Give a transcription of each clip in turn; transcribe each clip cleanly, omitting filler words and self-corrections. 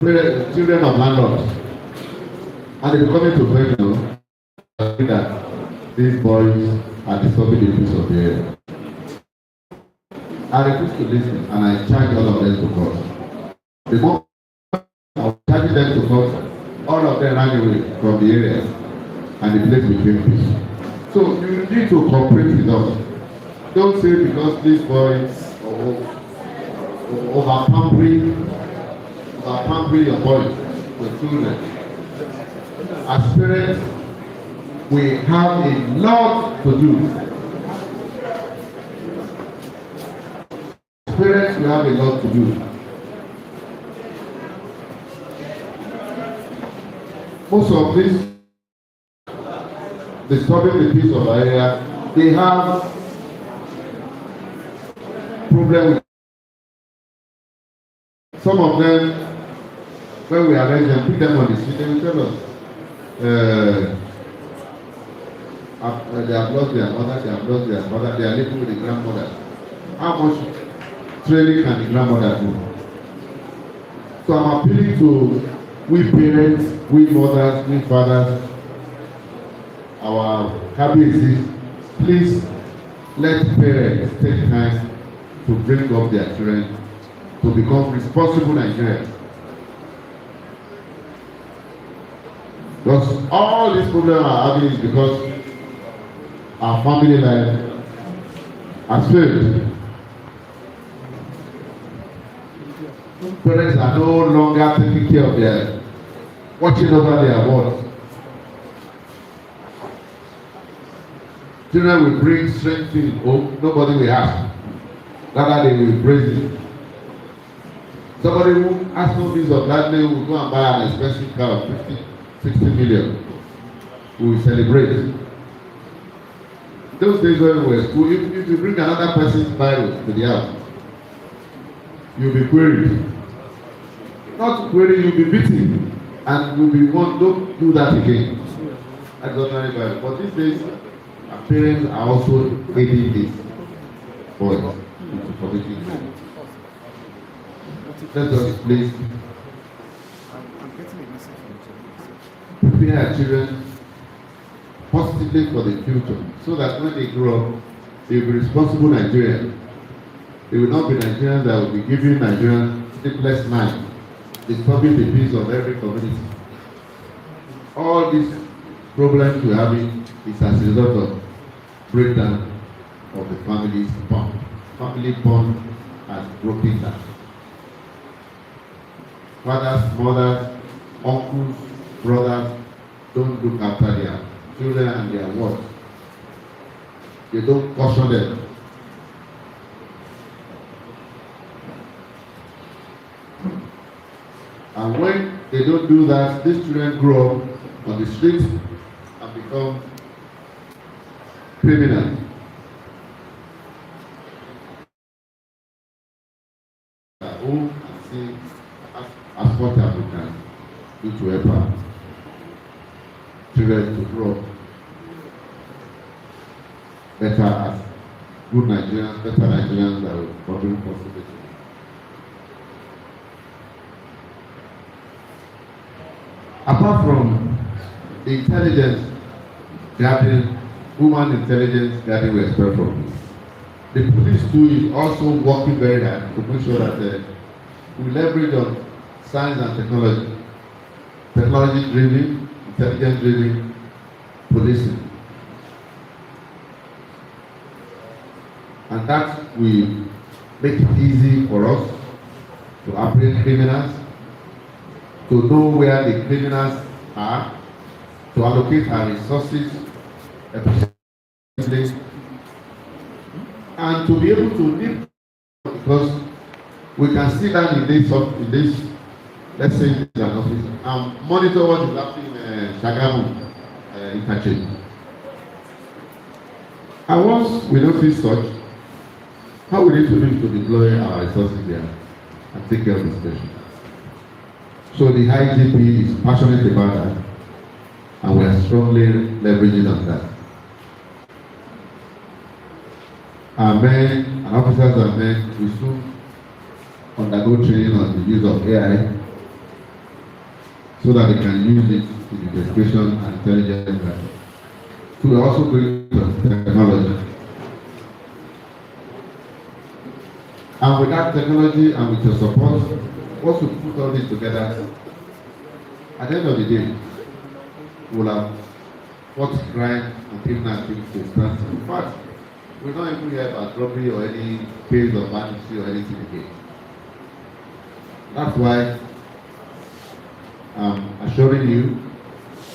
children of landlords, and they becoming to beg that these boys are disturbing the peace of the area. I refuse to listen, and I charge all of them to court. The moment I was charging them to court, all of them ran away from the area, and the place became peace. So you need to cooperate with us. Don't say because these boys over pampering your boys, your children. As parents, we have a lot to do. As parents, we have a lot to do. Most of this disturbing the peace of the area, they have problem with some of them. When we arrange them, put them on the street, they will tell us they have lost their mother, they have lost their father, they are living with the grandmother. How much training can the grandmother do? So I'm appealing to we parents, we mothers, we fathers, our cabinets, please let parents take time to bring up their children to become responsible Nigerians. Because all these problems are having is because our family life has failed. Parents are no longer taking care of their, watching over their words. Children will bring strange things home, nobody will ask. Rather, they will praise it. Somebody who has no means of that day will go and buy an expensive car of 50, 60 million. We will celebrate. Those days when we were at school, if you bring another person's Bible to the house, you'll be queried. Not queried, you'll be beaten. And you'll be warned, don't do that again. That's ordinary Bible. But these days, our parents are also aiding this boys into committing crime. Let us please prepare our children positively for the future, so that when they grow up, they will be responsible Nigerians. They will not be Nigerians that will be giving Nigerians sleepless night, disturbing the peace of every community. All these problems we're having is as a result of breakdown of the family's bond. Family bond has broken down. Fathers, mothers, uncles, brothers don't look after their children and their work. They don't caution them. And when they don't do that, these children grow up on the streets and become criminals. Who and see as what we can do to help our children to grow up better as good Nigerians, better Nigerians that will contribute positively. Apart from the intelligence gathering, human intelligence gathering we expect from this, the police too is also working very hard to make sure that we leverage on science and technology-driven, intelligence-driven policing. And that will make it easy for us to apprehend criminals, to know where the criminals are, to allocate our resources efficiently, and to be able to live, because we can sit down in this let's say in an office and monitor what is happening in Shagamu interchange. And once we notice such, how we need to be to deploy our resources there and take care of this patient. So the IGP is passionate about that, and we are strongly leveraging on that. Our men and officers and men will soon undergo training on the use of AI so that they can use it in investigation and intelligence. So we're also going to technology. And with that technology and with your support, once we put all this together, at the end of the day, we'll have fought crime and criminality to stand. In fact, we don't even hear about robbery or any case of banditry or anything again. That's why I'm assuring you,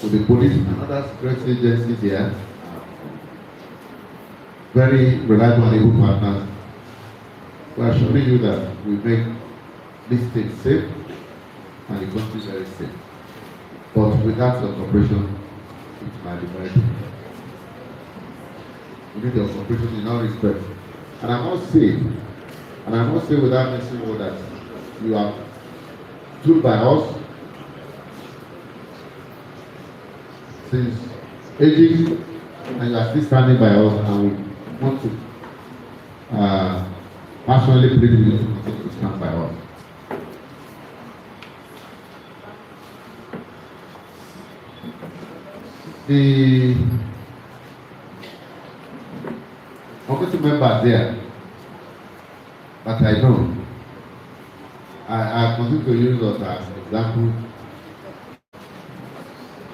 with the police and other security agencies here, very reliable and able partners, we are assuring you that we make this state safe and the country very safe. But without your cooperation, it might be very difficult. We need your cooperation in all respects. And I must say without missing word that you are stood by us since ages, and you are still standing by us, and we want to passionately plead with you to continue to stand by us. The committee members there that I know, I continue to use us as an example,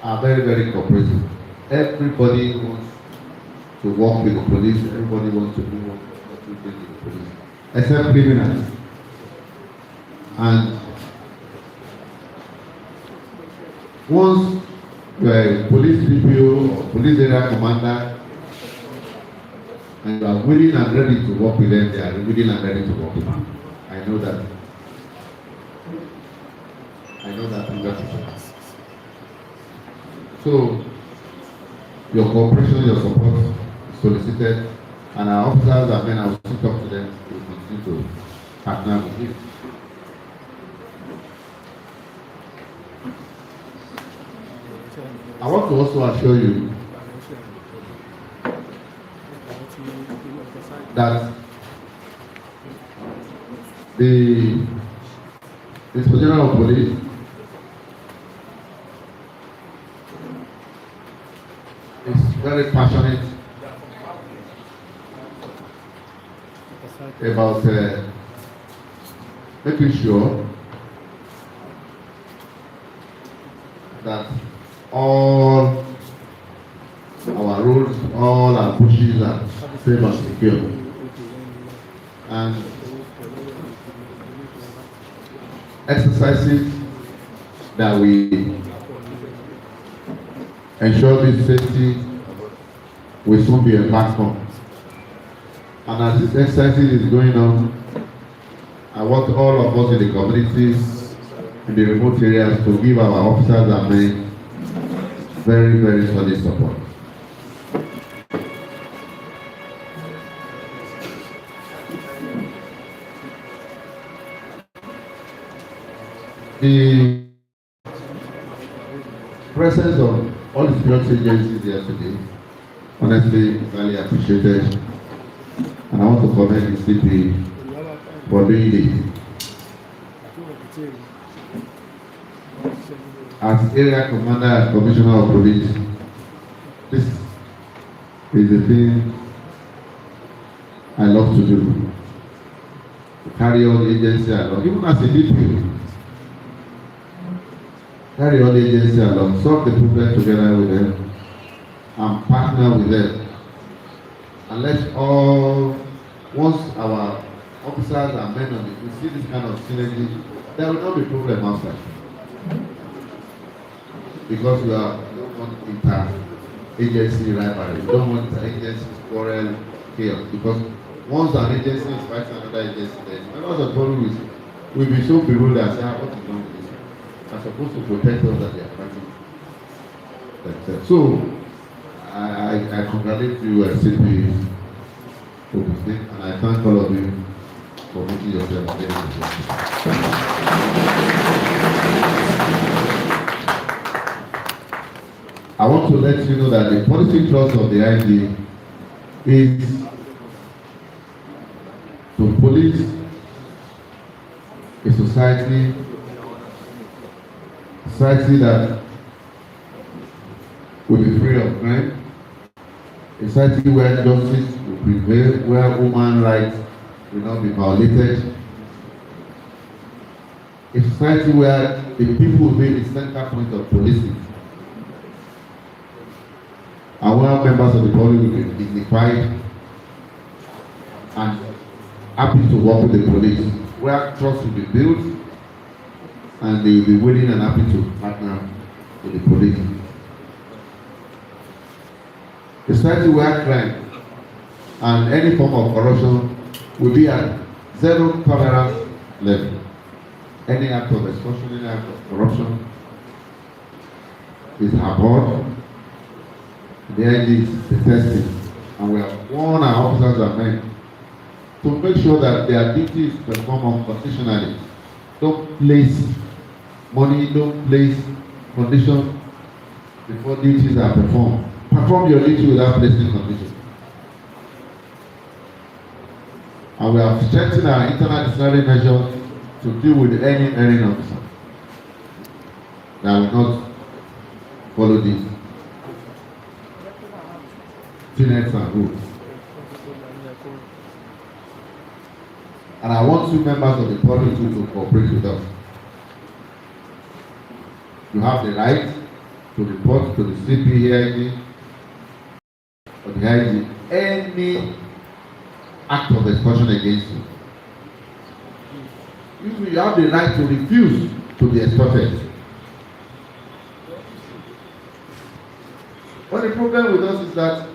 are very, very cooperative. Everybody wants to work with the police, everybody wants to do what we do with the police, except criminals. And once you are a police DPO or police area commander, and you are willing and ready to work with them, they are willing and ready to work with you. I know that. I know that 100%. So, your cooperation, your support is solicited, and our officers and men, I will still talk to them, we will continue to partner with you. I want to also assure you that the Inspector General of Police is very passionate about making sure that all our roads, all our bushes are safe and secure. And exercises that we ensure this safety will soon be embarked on. And as this exercise is going on, I want all of us in the communities, in the remote areas, to give our officers and men very, very solid support. The presence of all the security agencies here today, honestly, is highly appreciated. And I want to commend the CP for doing this. As area commander and commissioner of police, this is the thing I love to do. To carry on the agency along, even as a DPO. Carry all the agency along, solve the problem together with them, and partner with them. And let all, once our officers and men on it, we see this kind of synergy, there will not be problem outside. Because we don't want inter-agency rivalry, we don't want inter-agency quarrel chaos. Because once an agency is fighting another agency, then a lot of problems will be so bewildered and say, what is wrong with this? Are supposed to protect us that they are fighting themselves. So I congratulate you as CP Ogun State, and I thank all of you for making yourself available. I want to let you know that the policy thrust of the IG is to police a society society that will be free of crime, a society where justice will prevail, where human rights will not be violated, a society where the people will be the center point of policing, and where members of the public will be dignified and happy to work with the police, where trust will be built and they will be willing and happy to partner with the police. A society where crime and any form of corruption will be at zero tolerance level. Any act of extortion, any act of corruption is abhorred. The IG is detested, and we have warned our officers and men to make sure that their duties performed unconditionally. Don't place money, don't place conditions before duties are performed. Perform your duty without placing conditions. And we have strengthened our internal disciplinary measures to deal with any erring officer that will not follow these tenets and rules. And I want 2 members of the public to cooperate with us. You have the right to report to the CPAIG or the IG any act of extortion against you. You have the right to refuse to be extorted. But the problem with us is that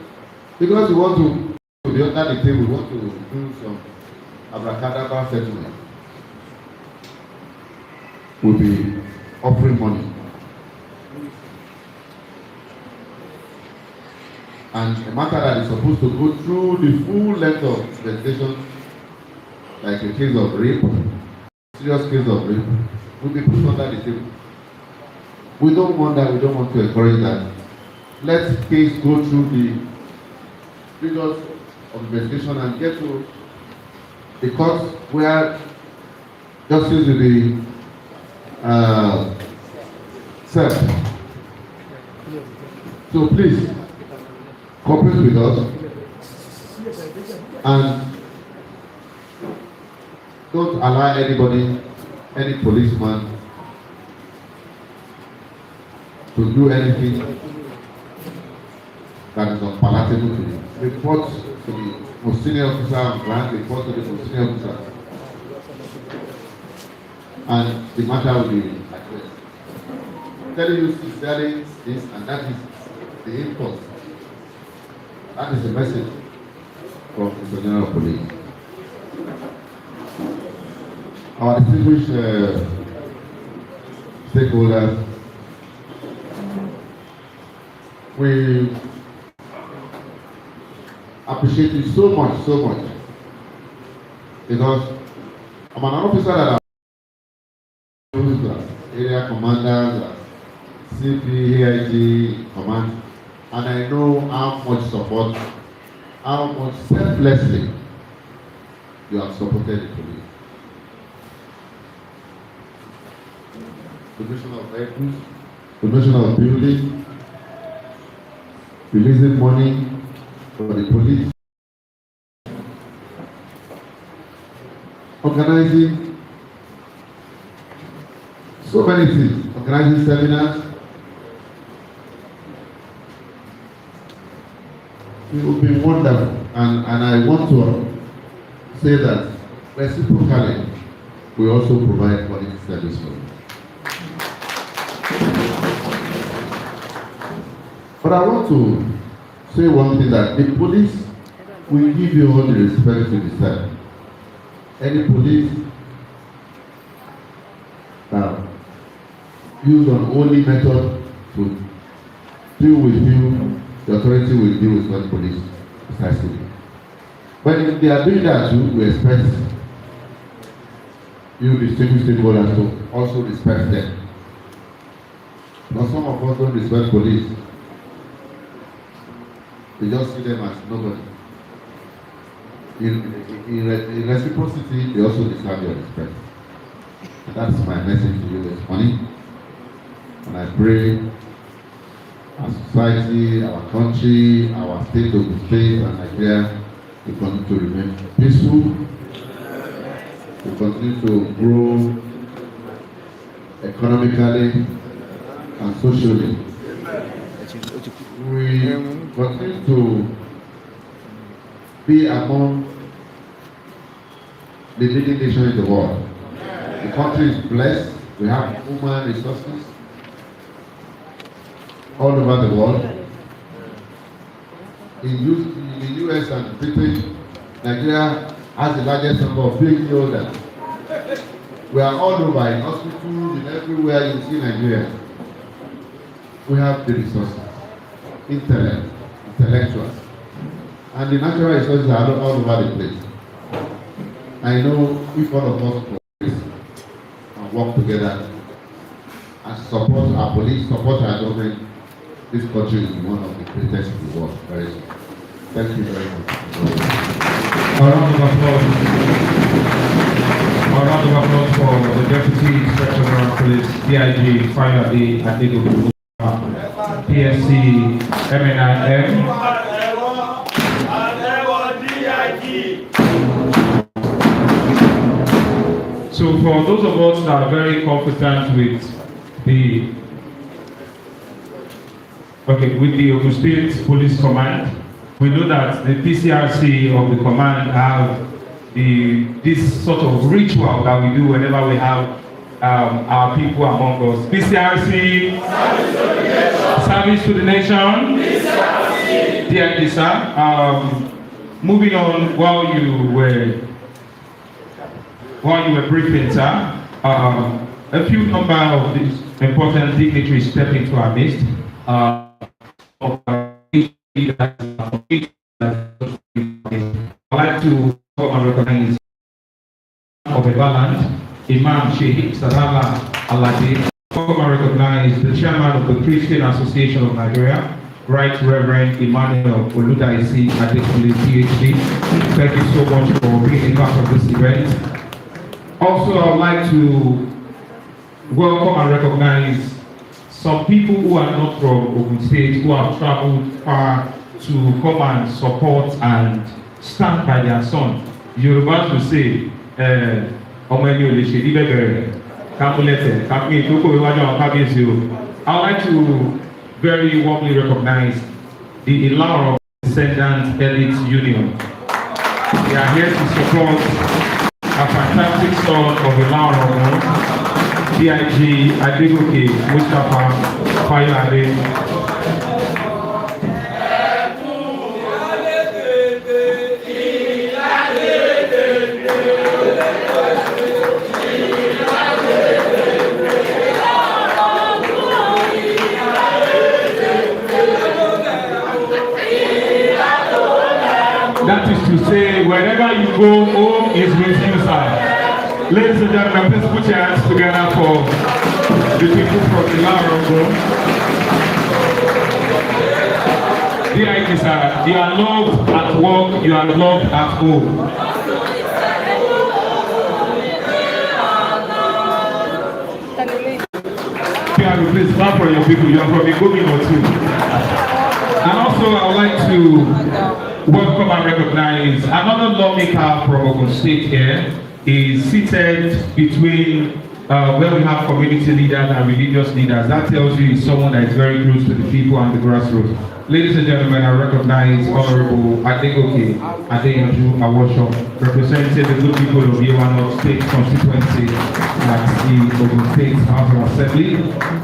because we want to be under the table, we want to do some abracadabra settlement, we'll be offering money. And a matter that is supposed to go through the full length of investigation, like a case of rape, serious case of rape, will be put under the table. We don't want that, we don't want to encourage that. Let the case go through the figures of investigation and get to the court where justice will be served. So please, cooperate with us and don't allow anybody, any policeman, to do anything that is unpalatable to you. Report to the most senior officer on ground, report to the most senior officer, and the matter will be addressed. Telling you sincerely this, and that is the impulse. That is the message from the General Police. Our distinguished stakeholders, we appreciate you so much, because I'm an officer that area commanders, CP, AIG command, and I know how much support, how much selflessly you have supported the police. Donation of vehicles, donation of buildings, releasing money for the police, organizing so many things, organizing seminars. It will be wonderful, and I want to say that reciprocally, we also provide quality service for you. But I want to say one thing, that the police will give you all the respect you deserve. Any police that use an only method to deal with you, the authority will deal with one police precisely. But if they are doing that too, we expect you distinguished stakeholders to also respect them. But some of us don't respect police. They just see them as nobody. In reciprocity, they also deserve your respect. And that's my message to you this morning. pray our society, our country, our state of the state and Nigeria will continue to remain peaceful, will continue to grow economically and socially. We continue to be among the leading nations in the world. The country is blessed. We have human resources all over the world. In the US and Britain, Nigeria has the largest number of PhD holders. We are all over in hospitals, in everywhere you see Nigeria. We have the resources, intellectuals, and the natural resources are all over the place. I know if all of us and work together and support our police, support our government, this country will be one of the greatest in the world very soon. Thank you very much. A round of applause. A round of applause for the Deputy Inspector General of Police, DIG Fayoade Adegoke, PSC mnim. So for those of us that are very confident with the Ogun State Police Command, we know that the PCRC of the command have this sort of ritual that we do whenever we have our people among us. PCRC, service to the nation. Dear sir, moving on while you were briefing, sir, a few number of these important dignitaries stepped into our midst. I'd like to come and recognize of Evaland, Imam Sheikh Sadala Alade, come and recognize the chairman of the Christian Association of Nigeria, Right Reverend Emmanuel Oludaisi Adegoke, PhD. Thank you so much for being part of this event. Also, I would like to welcome and recognize some people who are not from Ogun State, who have traveled far to come and support and stand by their son. Yorùbá to say, ọmọ ẹni ò lè ṣe níbẹ̀ bẹ̀rẹ̀, kámúlẹ̀tẹ̀, kámúlẹ̀ tó kó iwájú àwọn kábíyèsí o. I would like to very warmly recognize the Ilaro Descendant Elite Union. They are here to support a fantastic son of Ilaro, DIG Adegoke Mustapha Fayoade. That is to say, wherever you go, home is with you, sir. Ladies and gentlemen, please put your hands together for the people from the Larongo. DIG, sir, you are loved at work, you are loved at home. Please clap for your people, you are from Igomin or two. And also, I would like to welcome and recognize another lawmaker from Ogun State here. Is seated between where we have community leaders and religious leaders. That tells you he's someone that is very close to the people and the grassroots. Ladies and gentlemen, I recognize Honorable Adegoke Awosho, representing the good people of Yewa State constituency at the Ogun State House of Assembly.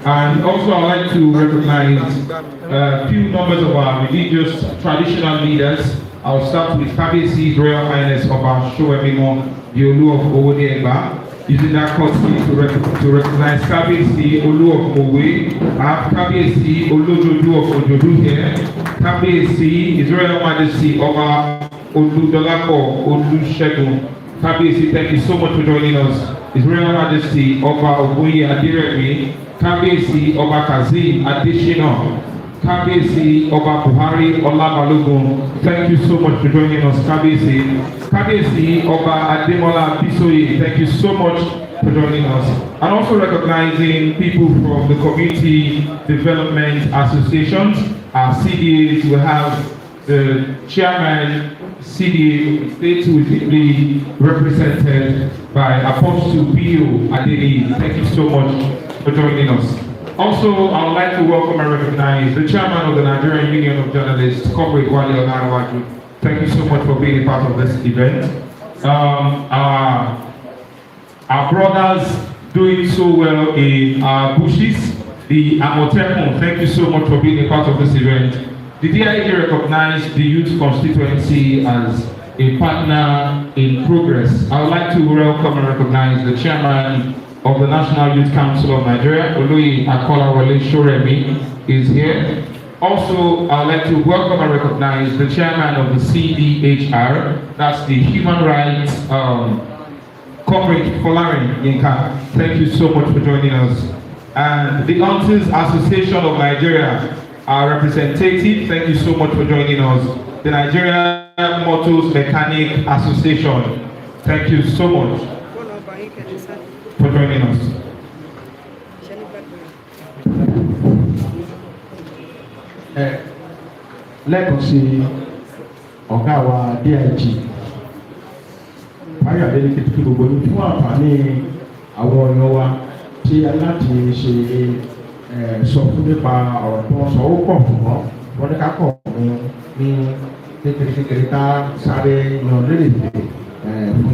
And also I'd like to recognize a few members of our religious traditional leaders. I'll start with Kabiyesi's Royal Highness of our Showemimo, the Olu of Owodegba, using that courtesy to recognize Kabiyesi Olu of Owe. I have Kabiyesi Olojodu of Ojodu here. Kabiyesi, His Royal Majesty Oba Oludolapo Olusegun. Kabiyesi, thank you so much for joining us. His Royal Majesty Oba Ogunye Adiremi. Kabiyesi Oba Kazeem Adesina. Kabiyesi Oba Buhari Olabalogun. Thank you so much for joining us, Kabiyesi. Kabiyesi Oba Ademola Bisoye. Thank you so much for joining us. And also recognizing people from the Community Development Associations, our CDAs. We have the chairman, CDA State, who is deeply represented by Apostle Bio Adegoke. Thank you so much for joining us. Also, I would like to welcome and recognize the chairman of the Nigerian Union of Journalists, Comrade Wale Onarawaju. Thank you so much for being a part of this event. Our brothers doing so well in our bushes, the Amotekun, thank you so much for being a part of this event. The DIG recognized the youth constituency as a partner in progress. I would like to welcome and recognize the chairman of the National Youth Council of Nigeria, Oloyi Akolawole Shoremi, is here. Also, I would like to welcome and recognize the chairman of the CDHR, that's the Human Rights Comrade Folarin Yinka. Thank you so much for joining us. And the Aunties Association of Nigeria, our representative, thank you so much for joining us. The Nigeria Motors Mechanic Association, thank you so much for joining us. Lẹ́ẹ̀kan sí ọ̀gá wa DIG Fayoade Adegoke kí gbogbo yín fún àǹfààní àwọn ọ̀yọ́ wa tí aláti ṣe sọ fún nípa ọ̀rọ̀ tó ń sọ ó pọ̀ ṣùgbọ́n wọ́n ní ká kọ̀ ní kékeré ká sáré yan lérè fún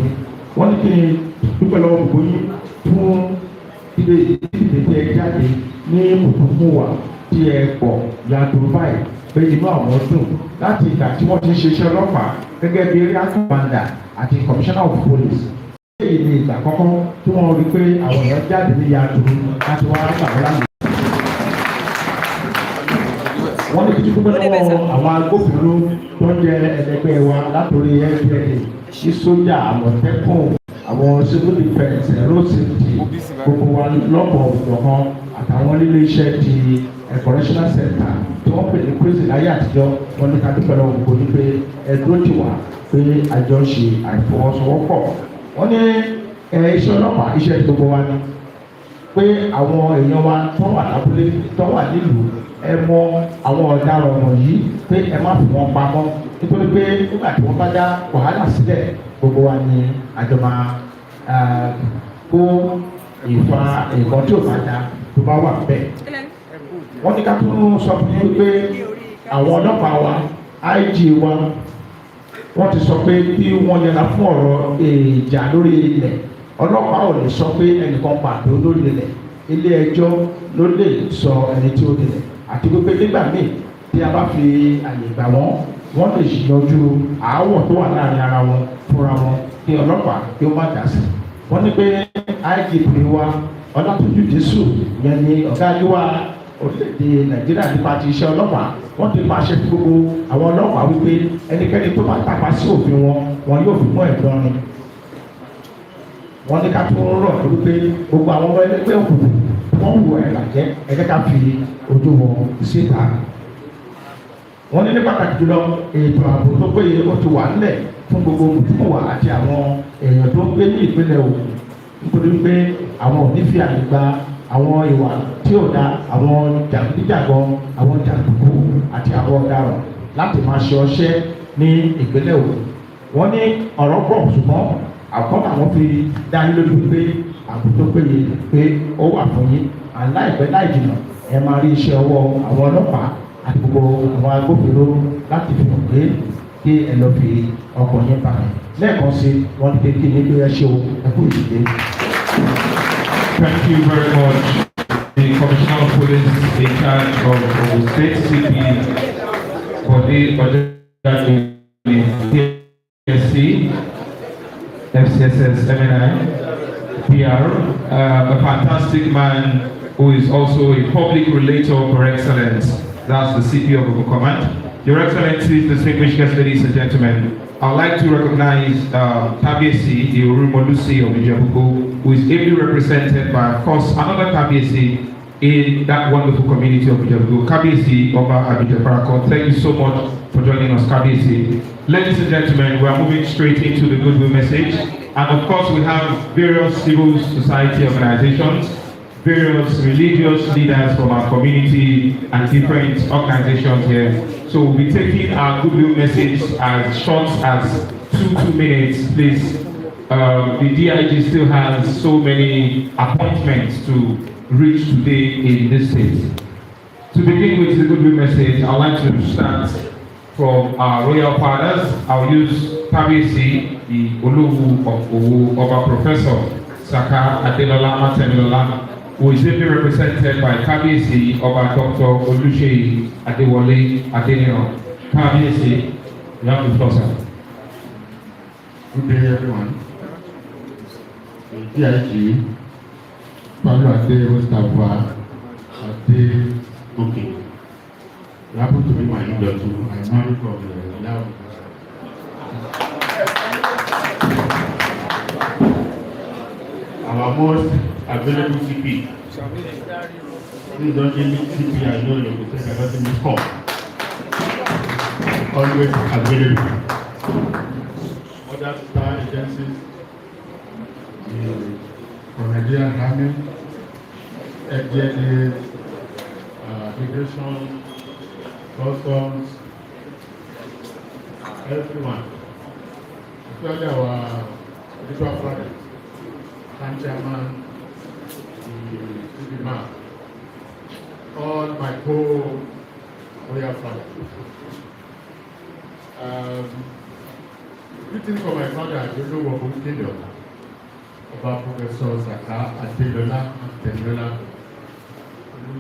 yín. Wọ́n ní kí n dúpẹ́ lọ́wọ́ gbogbo yín fún ìdíje tí ẹ jáde ní òkùnkùn wa tí ẹ pọ̀ yàtọ̀ báyìí pé inú àwọn dùn láti ìgbà tí wọ́n ti ń ṣiṣẹ́ ọlọ́pàá gẹ́gẹ́ bí area commander àti commissioner of police. Èyí ni ìgbà àkọ́kọ́ tí wọ́n rí pé àwọn èèyàn jáde ní yàtọ̀ láti wá gbàgbọ́ láàyè. Wọ́n ní kí dúpẹ́ lọ́wọ́ àwọn agbófinró tó ń jẹ ẹlẹgbẹ́ wa látòrí NDLA sí sójà Àmọ̀tẹ́kùn àwọn civil defence road safety gbogbo wa lọ́pọ̀ ọ̀dọ̀kan àtàwọn lílé iṣẹ́ ti correctional center tí wọ́n pè ní prison láyé àtijọ́. Wọ́n ní ká dúpẹ́ lọ́wọ́ gbogbo ní pé ẹ̀dúró ti wà pé àjọ ṣe àìfọwọ́sowọ́pọ̀. Wọ́n ní iṣẹ́ ọlọ́pàá iṣẹ́ gbogbo wa ni pé àwọn èèyàn wa tó wà lábúlé tó wà nílùú ẹ mọ àwọn ọ̀daràn wọ̀nyí pé ẹ má fi wọn pamọ́ nítorí pé nígbà tí wọ́n bá dá wàhálà sílẹ̀ gbogbo wa ni àjọ máa kó ìfa nǹkan tí ò bá dá tó bá wà bẹ́ẹ̀. Wọ́n ní ká tún sọ fún yín pé àwọn ọlọ́pàá wa IG wa wọ́n ti sọ pé bí wọ́n yẹra fún ọ̀rọ̀ ìjà lórí ilẹ̀ ọlọ́pàá ò lè sọ pé ẹnìkan pàtó lórí ilẹ̀ ilé ẹjọ́ ló lè sọ ẹni tí ó nílẹ̀ àti pé nígbà míì tí a bá fi àyè gbà wọ́n lè yanjú àáwọ̀ tó wà láàrin ara wọn fúnra wọn kí ọlọ́pàá kí ó má dá sí. Wọ́n ní pé IGP wa Olatunji Rilwan yẹn ni ọ̀gá àdúrà orílẹ̀-èdè Nàìjíríà nípa ti iṣẹ́ ọlọ́pàá. Wọ́n ti pàṣẹ fún gbogbo àwọn ọlọ́pàá wípé ẹnikẹ́ni tó bá tàpá sí òfin wọn yóò fi mọ́ ẹ̀dán ni. Wọ́n ní ká tún rọ̀ lórí pé gbogbo àwọn ọmọ ẹgbẹ́ òkùnkùn wọ́n wù ẹ̀ bàjẹ́ ẹgbẹ́ ká fi ojú wọn síta. Wọ́n ní pàtàkì jùlọ ètò ààbò tó péye ó ti wà nílẹ̀ fún gbogbo mùtúmùwà àti àwọn èèyàn tó ń gbé ní ìpínlẹ̀ Ògùn nítorí pé àwọn ò ní fi àyè gba àwọn ìwà tí ò dá àwọn jàgídíjàgan àwọn jàǹdùkú àti àwọn ọ̀daràn láti máa ṣe ọṣẹ́ ní ìpínlẹ̀ Ògùn. Wọ́n ní ọ̀rọ̀ pọ̀ ṣùgbọ́n àkọ́kọ́ àwọn fi dá yín lójú pé ààbò tó péye pé ó wà fún yín àláìpẹ́ láì jìnnà ẹ máa rí iṣẹ́ ọwọ́ àwọn ọlọ́pàá àti gbogbo àwọn agbófinró láti fi hàn pé kí ẹ lọ fi ọkọ̀ yín balẹ̀. Lẹ́ẹ̀kan sí wọ́n ní kékeré ní pé ẹ ṣe o ẹ kú ìdílé. Thank you very much. The Commissioner of Police in charge of Ogun State CP for the PSC, FCSS, MNI, PR, a fantastic man who is also a public relator for excellence. That's the CP of Ogun Command. Your Excellencies, distinguished guests, ladies and gentlemen, I would like to recognize Kabiesi, the Orumolusi of Ijebuko, who is ably represented by, of course, another Kabiesi in that wonderful community of Ijebuko, Kabiesi Oba Abijaparako. Thank you so much for joining us, Kabiesi. Ladies and gentlemen, we are moving straight into the goodwill message. And of course, we have various civil society organizations, various religious leaders from our community and different organizations here. So we'll be taking our goodwill message as short as 2 minutes, please. The DIG still has so many appointments to reach today in this state. To begin with the goodwill message, I'd like to start from our royal fathers. I'll use Kabiyesi, the Olowu of Owo, Oba Professor Saka Adelola Matemilola, who is ably represented by Kabiyesi Oba Dr. Oluseyi Adewale Adeniran. Kabiyesi, you have the floor, sir. Good day, everyone. The DIG, Fayoade Mustapha Adegoke. You happen to be my in-law too. I'm married from the now. Our most available CP. Please don't give me CP, I know you will take another miss call. Always available. Other star agencies, from Nigerian Army, FDA, immigration, customs, everyone, especially our spiritual fathers, and chairman, the man, all my co-royal fathers. Greeting for my father, I don't know what kingdom, about Professor Saka Adelola Matemilola,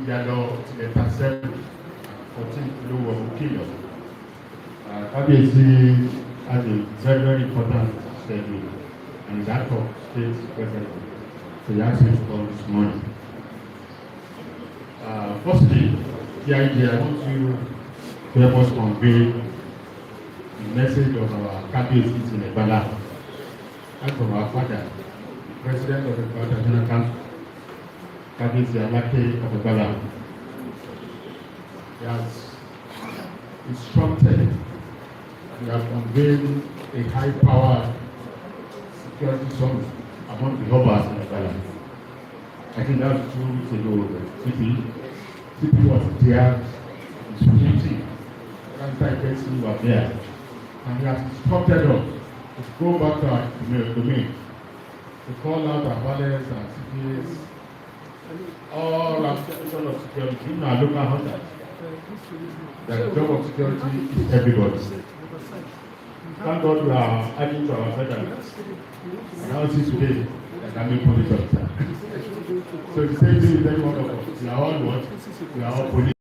Yalo Tileta 7, 14 kilo of kilo. Kabiyesi has a very, very important schedule, and that of state president. So he asked me to come this morning. Firstly, the idea I want you to help us convey the message of our Kabiyesi in Ebala, and from our father, the president of the Ebala General Council, Kabiyesi Alake of Ebala. He has instructed, we have unveiled a high-powered security summit among the Obas in Ebala. I think that was 2 weeks ago. CP was there, his community, anti-Kesi were there, and he has instructed us to go back to our domain, to call out our valets and CPAs, all our institutions of security, even our local hunters. The job of security is everybody. Thank God we are adding to our veterans. And I see today that I'm a police officer. So the same thing with every one of us. We are all what? We are all police.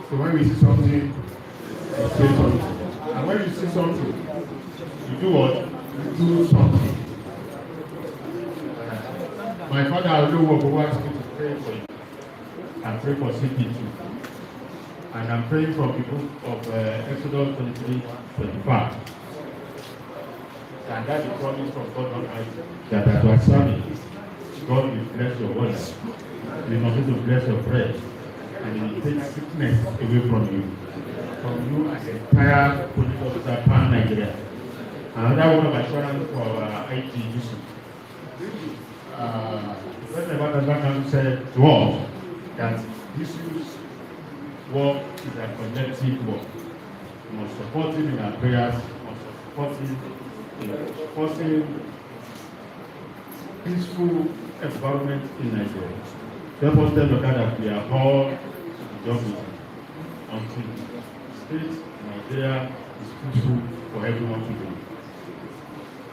So when we see something, we say something. And when you see something, you do what? You do something. My father, I know what asked me to pray for you. And pray for CP too. And I'm praying from the book of Exodus 23:25. And that's the promise from God Almighty that as you are serving, God will bless your words. He will continue to bless your bread. And He will take sickness away from you and the entire police officer pan Nigeria. Another word of assurance for our IT issue. President Olatunji said to us that issues work is a collective work. We must support him in our prayers, we must support him in supporting peaceful environment in Nigeria. Therefore, tell the that we are all job until state Nigeria is peaceful for everyone to do.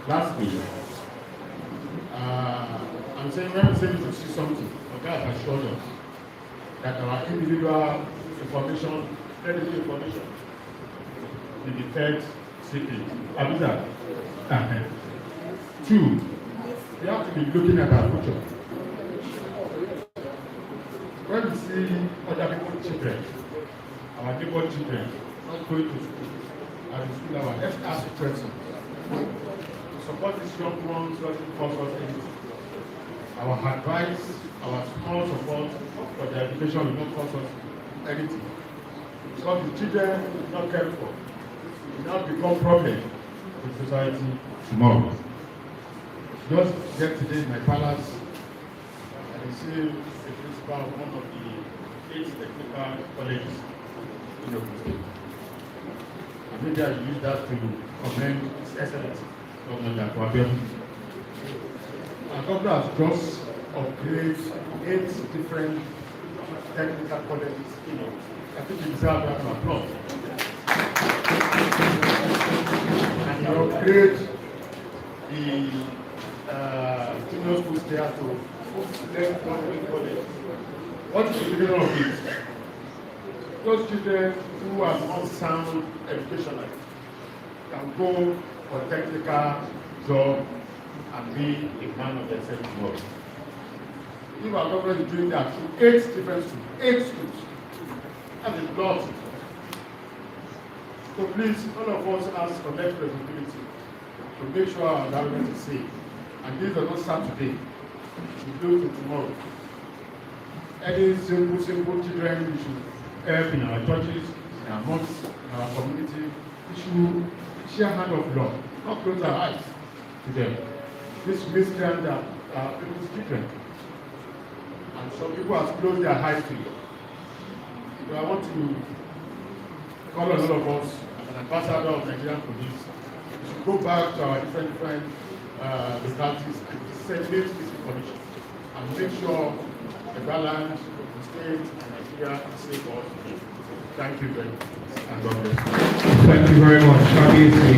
Lastly, I'm saying when we say to see something, God has assured us that our individual information, credible information, will be kept secret. Abisa. Two, we have to be looking at our future. When we see other people's children, our neighbor children, not going to school, at the school level, let's ask the question. To support these young ones doesn't cost us anything. Our advice, our small support for their education will not cost us anything. Because the children are not cared for, it will not become a problem in society tomorrow. Just yesterday in my palace, I received the principal of one of the 8 technical colleges in Ogun State. And maybe I use that to commend His Excellency, Governor Adegoke. Our governor has just upgraded 8 different technical colleges. I think he deserves that applause. And he upgraded the junior schools there to full-fledged government college. What is the beginning of it? Those children who are not sound educationally can go for technical job and be a man of themselves tomorrow. If our government is doing that through 8 different schools, 8 schools, that's a lot. So please, all of us has collective responsibility to make sure our environment is safe. And this does not start today. We do it tomorrow. Any simple children we should help in our churches, in our mosques, in our community. We should share hand of love, not close our eyes to them. This miscreant are people's children. And some people have closed their eyes to it. So I want to call on all of us as an ambassador of Nigerian police to go back to our different localities and disseminate this information and make sure the balance of the state and Nigeria is safe for us to live. Thank you very much, and God bless you. Thank you very much. Obviously,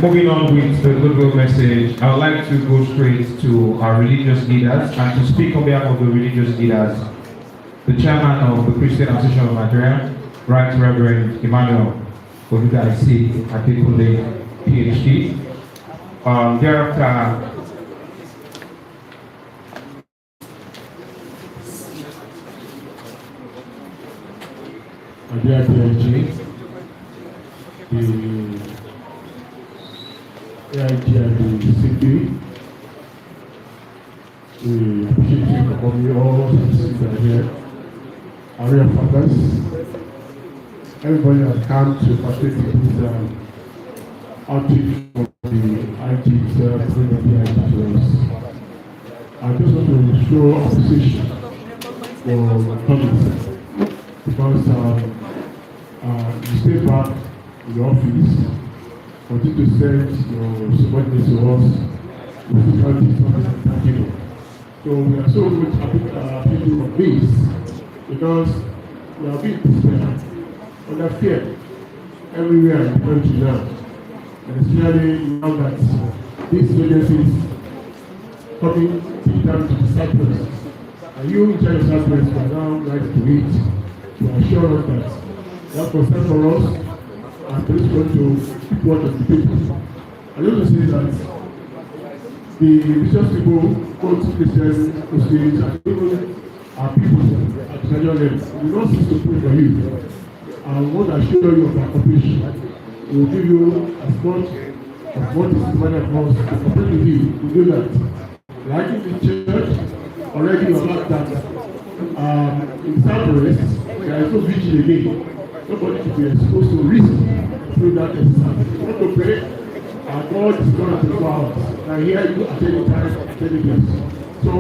moving on with the goodwill message, I would like to go straight to our religious leaders and to speak on behalf of the religious leaders. The chairman of the Christian Association of Nigeria, Right Reverend Emmanuel Odugaisi Adegoke, PhD. Thereafter, Nigeria PhD, the AIG and the CP. We appreciate you for coming all citizens that are here. Our real fathers, everybody has come to partake in this outreach for the IG's to us. I just want to show appreciation for coming because you stay back in the office, continue to send your subordinates to us with difficulties people. So we are so good people of this because we are being disturbed under fear everywhere in the country now. And especially now that these agencies coming to down to the Cyprus. And you in charge of Cyprus are now right to it to assure us that that concern for us and police going to keep watch of the people. I want to say that the religious people, both Christians, Muslims, and even our people at the federal level, we don't cease to pray for you. I want to assure you of our cooperation. We will give you as much of what is demanded of us to cooperate with you to do that. Like in the church, already about that in Southwest, there is no vigil again. Nobody should be exposed to risk through that exercise. We want to pray. Our God is going to be out. I hear you at any time, at any place. So,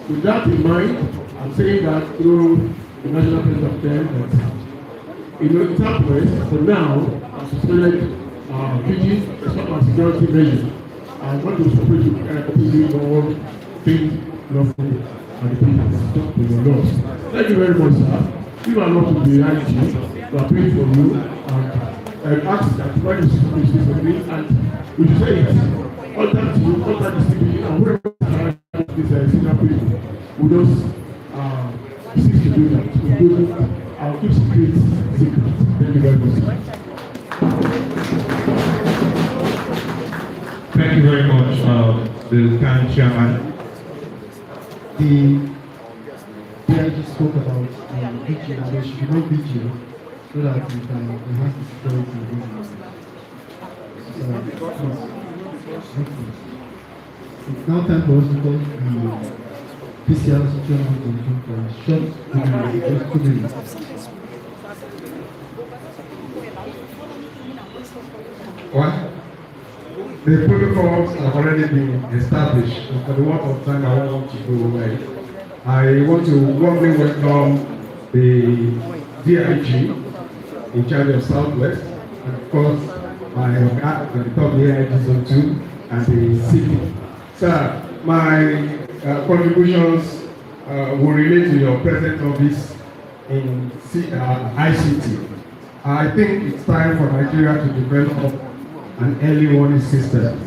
with that in mind, I'm saying that through the national president of them, in Southwest, for now, as suspended vigil, as far as security measures, I want to support you completely all things lawful and the people to your laws. Thank you very much, sir. You are not to be IG. We are praying for you and ask that when you speak for me and we say it, contact you, contact the CB, and whoever is senior people, we just seek to do that. We do that. I'll keep secret. Thank you very much. thank you very much, the current chairman. The PIG spoke about vigil, and there should be no vigil so that we can enhance the security of it's now time for us to call the PCR situation for a short just 2 minutes. What? the protocols have already been established. And for the want of time, I don't want to go away. I want to warmly welcome the DIG in charge of Southwest, and of course, my Oga and the top DIG Zone 2 and the CP. Sir, my contributions will relate to your present office in ICT. I think it's time for Nigeria to develop an early warning system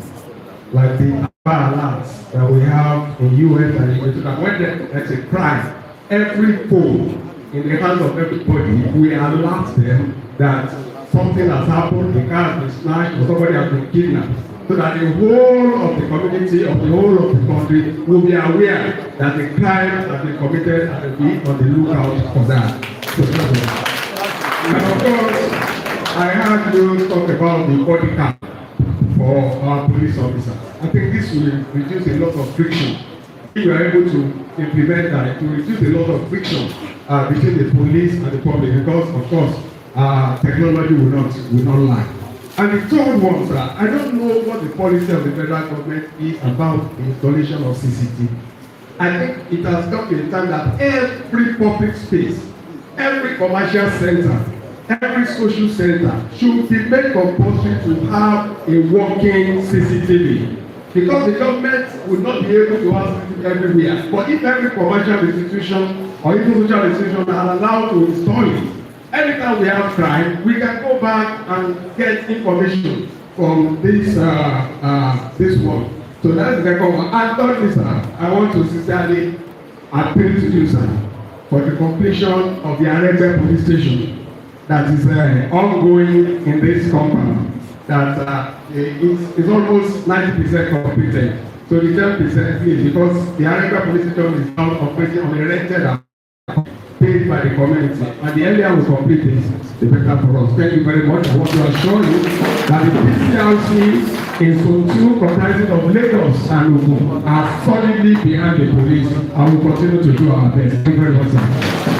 like the alerts that we have in US and in Italy. When there's a crime, every phone in the hands of everybody, we alert them that something has happened, the car has been snatched, or somebody has been kidnapped, so that the whole of the community, or the whole of the country will be aware that the crime has been committed and be on the lookout for that. And of course, I heard you talk about the body cam for our police officers. I think this will reduce a lot of friction. If you are able to implement that, it will reduce a lot of friction between the police and the public, because of course technology will not lie. And the third one, sir, I don't know what the policy of the federal government is about the installation of CCTV. I think it has come to a time that every public space, every commercial center, every social center should be made compulsory to have a working CCTV. Because the government will not be able to have CCTV everywhere. But if every commercial institution or even social institution are allowed to install it, anytime we have crime, we can go back and get information from this one. So that's the second one. And thirdly, sir, I want to sincerely appeal to you, sir, for the completion of the Adegoke police station that is ongoing in this compound. That it's almost 90% completed. So the 10% please, because the Adegoke police station is now operating on a rented paid by the community, and the earlier we complete this, the better for us. Thank you very much. I want to assure you that the PCLC in Zone 2 comprising of Lagos and Ogun are solidly behind the police and will continue to do our best. Thank you very much, sir.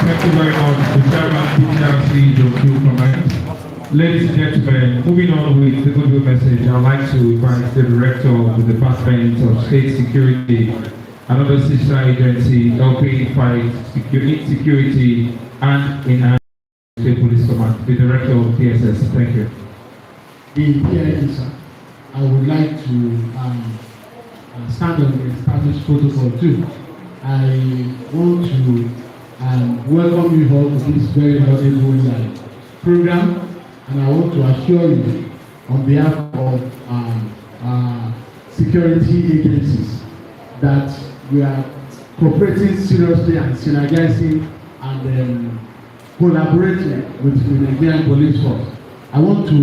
Thank you very much, the chairman, PCLC, Zone 2 Command. Ladies and gentlemen, moving on with the goodwill message, I'd like to invite the Director of the Department of State Security, another sister agency helping fight security and enhance the police command, the Director of DSS. Thank you. The DIG, sir, I would like to stand on the established protocol too. I want to welcome you all to this very laudable program, and I want to assure you on behalf of security agencies that we are cooperating seriously and synergizing and collaborating with the Nigerian police force. I want to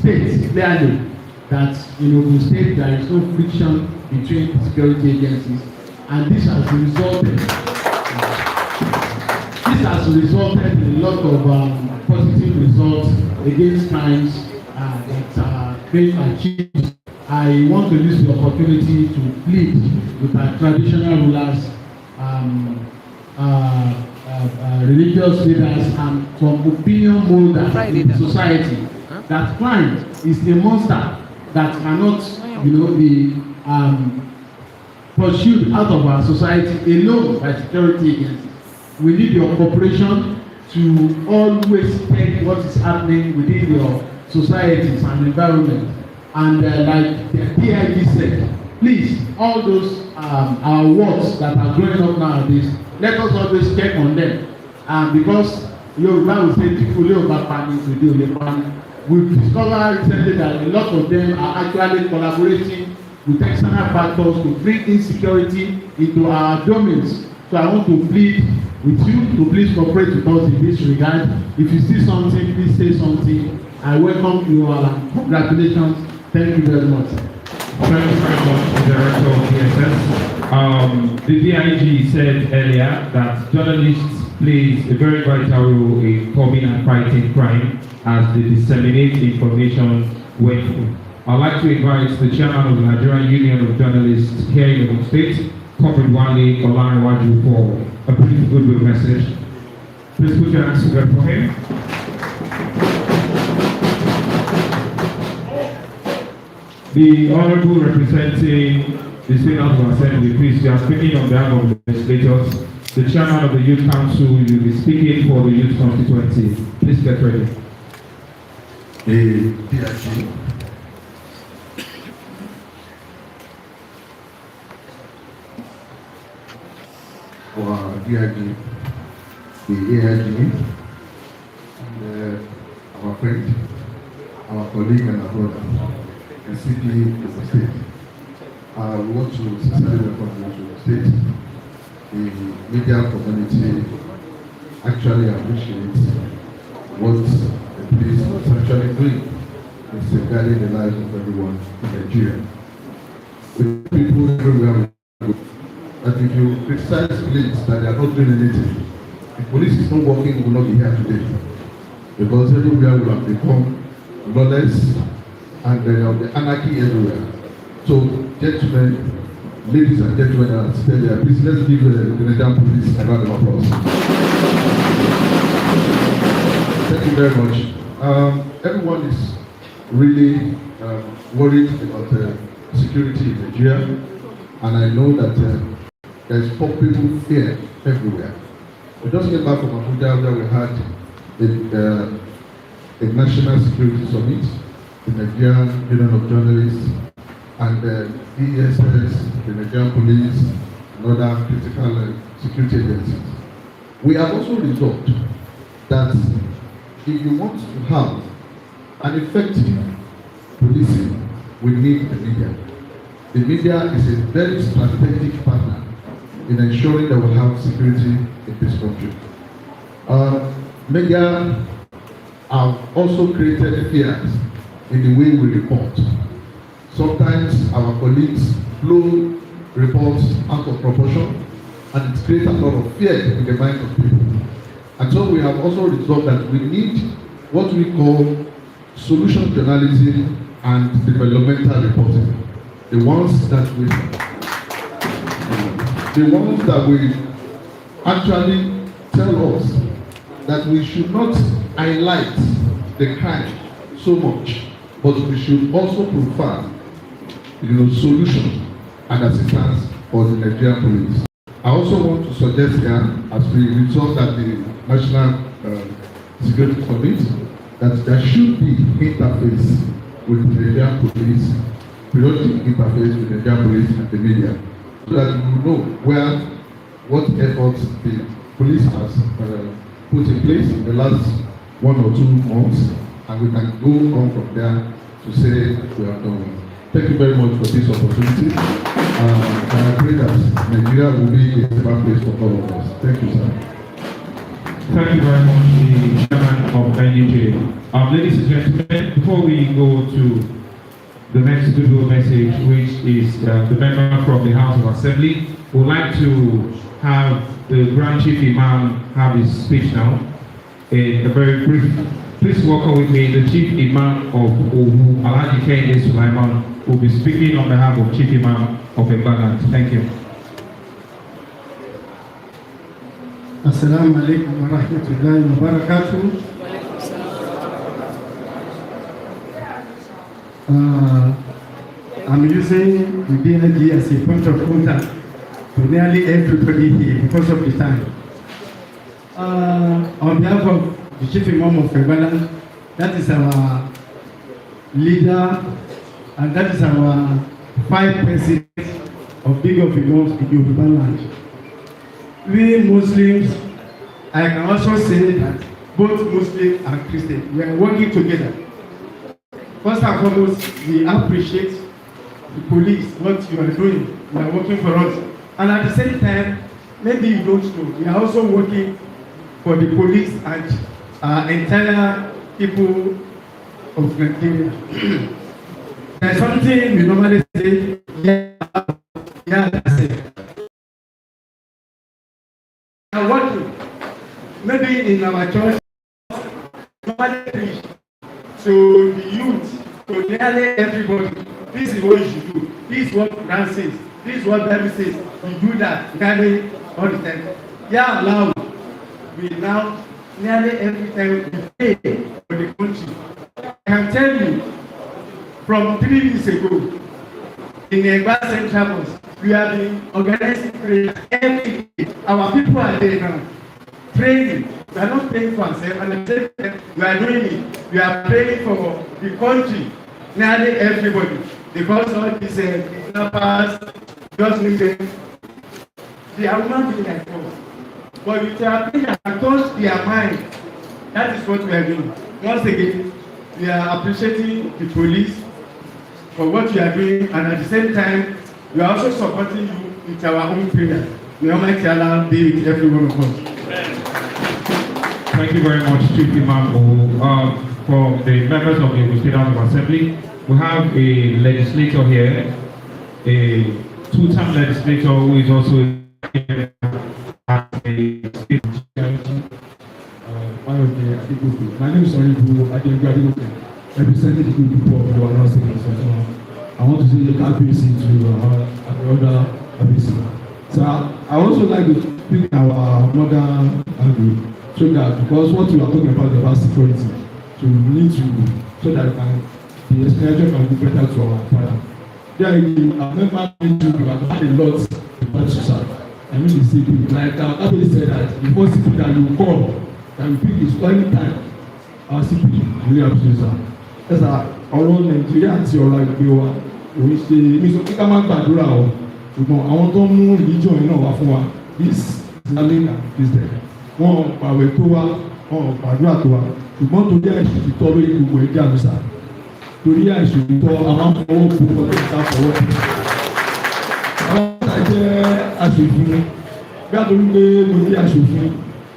state clearly that in Ogun State there is no friction between security agencies, and this has resulted in a lot of positive results against crimes that are being achieved. I want to use the opportunity to plead with our traditional rulers, religious leaders, and some opinion holders in the society that crime is a monster that cannot, be pursued out of our society alone by security agencies. We need your cooperation to always check what is happening within your societies and environment. And like the DIG said, please, all those our words that are growing up nowadays, let us always check on them. Because Yoruba will say, people Yoruba planning to do the planning. We've discovered recently that a lot of them are actually collaborating with external factors to bring insecurity into our domains. So I want to plead with you to please cooperate with us in this regard. If you see something, please say something. I welcome you all and congratulations. Thank you very much. Thank you very much, Director of DSS. The DIG said earlier that journalists play a very vital role in combating and fighting crime as they disseminate information when. I'd like to invite the chairman of the Nigerian Union of Journalists here in Ogun State, Comrade Wale Olaniwaju, for a brief goodwill message. Please put your hands together for him. The Honorable representing the State House of Assembly, please, you are speaking on behalf of the legislators. The Chairman of the Youth Council, you will be speaking for the Youth Constituency. Please get ready. The DIG, our DIG, the AIG, and our friend, our colleague and our brother, the CP of the state. We want to sincerely welcome you to the state. The media community actually appreciates what the police is actually doing in safeguarding the lives of everyone in Nigeria. With people everywhere, that if you criticize police that they are not doing anything, if police is not working, we will not be here today. Because everywhere will have become lawless and there will be anarchy everywhere. So, gentlemen, ladies and gentlemen, and stay there, please let's give the Nigerian police a round of applause. Thank you very much. Everyone is really worried about security in Nigeria, and I know that there is people fear everywhere. We just came back from Abuja where we had a national security summit, the Nigerian Union of Journalists, and DSS, the Nigerian Police, and other critical security agencies. We have also resolved that if you want to have an effective policing, we need the media. The media is a very strategic partner in ensuring that we have security in this country. Media have also created fears in the way we report. Sometimes our colleagues blow reports out of proportion, and it creates a lot of fear in the mind of people. And so we have also resolved that we need what we call solution journalism and developmental reporting. The ones that will actually tell us that we should not highlight the crime so much, but we should also provide solutions and assistance for the Nigerian police. I also want to suggest here, as we resolve at the National Security Committee, that there should be interface with the Nigerian police, periodic interface with the Nigerian police and the media, so that we will know what efforts the police has put in place in the last 1 or 2 months, and we can go on from there to say we have done well. Thank you very much for this opportunity, and I pray that Nigeria will be a safer place for all of us. Thank you, sir. Thank you very much, the Chairman of NUJ. Ladies and gentlemen, before we go to the next goodwill message, which is the member from the House of Assembly, we would like to have the Grand Chief Imam have his speech now. A very brief. Please welcome with me the Chief Imam of Ogun, Adegoke Sulaiman, who will be speaking on behalf of Chief Imam of Ibadan. Thank you. Assalamu alaikum wa rahmatullahi wa barakatuh. I'm using the DNG as a point of contact to nearly everybody here because of the time. On behalf of the Chief Imam of Ibadan, that is our leader, and that is our 5 presidents of Big of Imams in Yoruba land. We Muslims, I can also say that both Muslim and Christian, we are working together. First and foremost, we appreciate the police, what you are doing. You are working for us. And at the same time, maybe you don't know, we are also working for the police and entire people of Nigeria. There's something we normally say, are working. Maybe in our church, normally preach to the youth, to nearly everybody. This is what you should do. This is what Quran says. This is what Bible says. You do that. Carry all the time. Yeah, allow. We now nearly every time we pay for the country. I can tell you, from 3 weeks ago in Egba Central Mosque. We have been organizing prayer every day. Our people are there now, praying. We are not praying for ourselves, and at the same time, we are doing it. We are praying for the country, nearly everybody, because all these kidnappers just need them. They are not being like us. But if they are praying and touch their mind, that is what we are doing. Once again, we are appreciating the police for what you are doing, and at the same time, we are also supporting you with our own prayer. May Almighty Allah be with every one of us. Thank you very much, Chief Imam. For the members of the Ogun State House of Assembly, we have a legislator here, a two-term legislator who is also as a state Adegoke. My name is Adegoke Adegoke, representing the people of the Ogun State. I want to say the ABC to the other ABC. So I also like to speak our mother angle, so that because what we are talking about security, so we need to, so that the expenditure can be better to our father. There again, I remember we have had a lot about suicide. I mean the CP, like Abby said that the first CP that you call, that you pick is anytime our CP really appreciate that. That's ọ̀rọ̀ Nàìjíríà àti ọ̀rọ̀ àgbẹ̀ wa òun ṣe mí sọ pé ká má gbàdúrà o ṣùgbọ́n àwọn tó ń mú religion yìí náà wá fún wa this Islamic and Christian wọn pàwẹ̀ tó wa wọn gbàdúrà tó wa ṣùgbọ́n torí àìsàn ìtọ́ lórí gbogbo ẹ̀jẹ̀ àmísà torí àìsàn ìtọ́ àwọn afọwọ́ gbogbo ọdún ìta fọwọ́ àwọn ọ̀tá jẹ́ aṣòfin bí a torí pé mo jẹ́ aṣòfin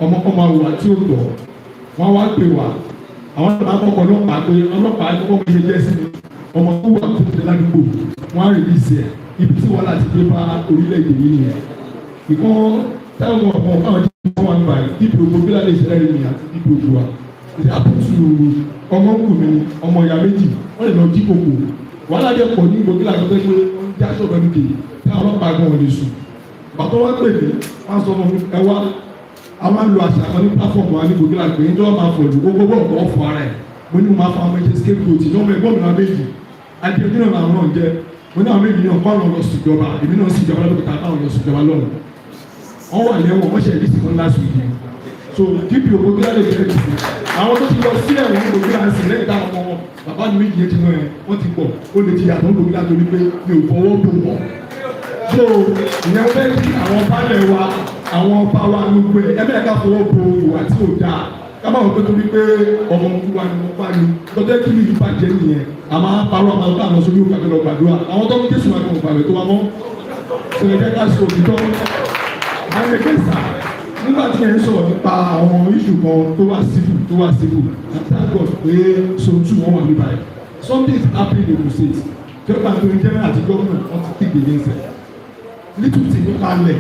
ọmọkọ́mọ àwòrán tí ó tọ̀ wọ́n wá pè wá àwọn àkọ́kọ́ ọlọ́pàá pé ọlọ́pàá ní wọ́n ṣe jẹ́ sí mi ọmọ tó wà tó tẹ̀lé ládùúgbò wọ́n á rìlíìsì ẹ̀ ibi tí wàhálà ti dé bá orílẹ̀-èdè yìí nìyẹn ìkan táwọn ọmọ káwọn tí wọ́n wà ń báyìí dípò gbogbo bí lálẹ́ ìṣẹ̀lẹ̀ rẹ̀ nìyẹn àti dípò gbogbo wa ìdí àpòtù ọmọ ń wù mí ọmọ ìyá méjì wọ́n lè lọ jí kòkò wàhálà jẹ́ pọ̀ ní gbogbo làkọ́ pé wọ́n já sọ̀rọ̀ níbi táwọn ọlọ́pàá gan wọn lè sùn bàtọ́ wọn pè mí wọ́n sọ fún ẹ wá a máa ń lo àṣà kan ní platform wa ní gbogbo àgbẹ̀ ní tó máa fọ̀lù gbogbo ọ̀gọ́ fún ara ẹ̀ mo ní mo máa fa ọmọ ẹ̀ṣẹ̀ scapegoat ní ọmọ ẹ̀gbọ́n mi náà méjì àti ẹbí náà làwọn náà jẹ́ mo ní àwọn méjì náà kọ́ àwọn lọ sí ìjọba èmi náà sì ìjọba lọ́dọ̀ kàtà àwọn lọ sí ìjọba lọ́rùn wọ́n wà lẹ́wọ̀n wọ́n ṣe ẹ̀rí sí fún last week so dp gbogbo àlẹ́ ìjẹ́ ti àwọn tó ti lọ sí ẹ̀wọ̀n gbogbo àǹsì lẹ́yìn táwọn ọmọ wọn bàbá mi méjì yẹn ti náà ẹ̀ wọ́n ti pọ̀ ó lè ti yàtọ̀ gbogbo látòrí pé mi ò fọwọ́ bò wọ́n so ìyẹn fẹ́ kí àwọn pálẹ̀ wa àwọn ọba wa gbogbo ẹ̀ ẹ̀mẹ́ ká fọwọ́ bo ìwà tí ò dáa ká máa wọ pé torí pé ọmọ wa ni mo bá ní lọ́jọ́ kí ni ìbá jẹ́ nìyẹn a máa parọ́ àwọn ọba àwọn sórí òkè àgbẹ̀lọ̀ gbàdúrà àwọn tó ń jésù máa kàn gbàgbé tó wá mọ́ sọ̀rọ̀ ká sọ òtítọ́ àwọn ẹgbẹ́ sà nígbà tí ẹ̀ ń sọ̀rọ̀ nípa àwọn iṣu kan tó wà síbù àtàkọ̀ pé sọ̀tù wọn wà níbà yìí something is happening in the state jọba àtòrí jẹ́rẹ́ àti gómìnà wọn ti kéde ní ẹsẹ̀ nítorí nípa lẹ̀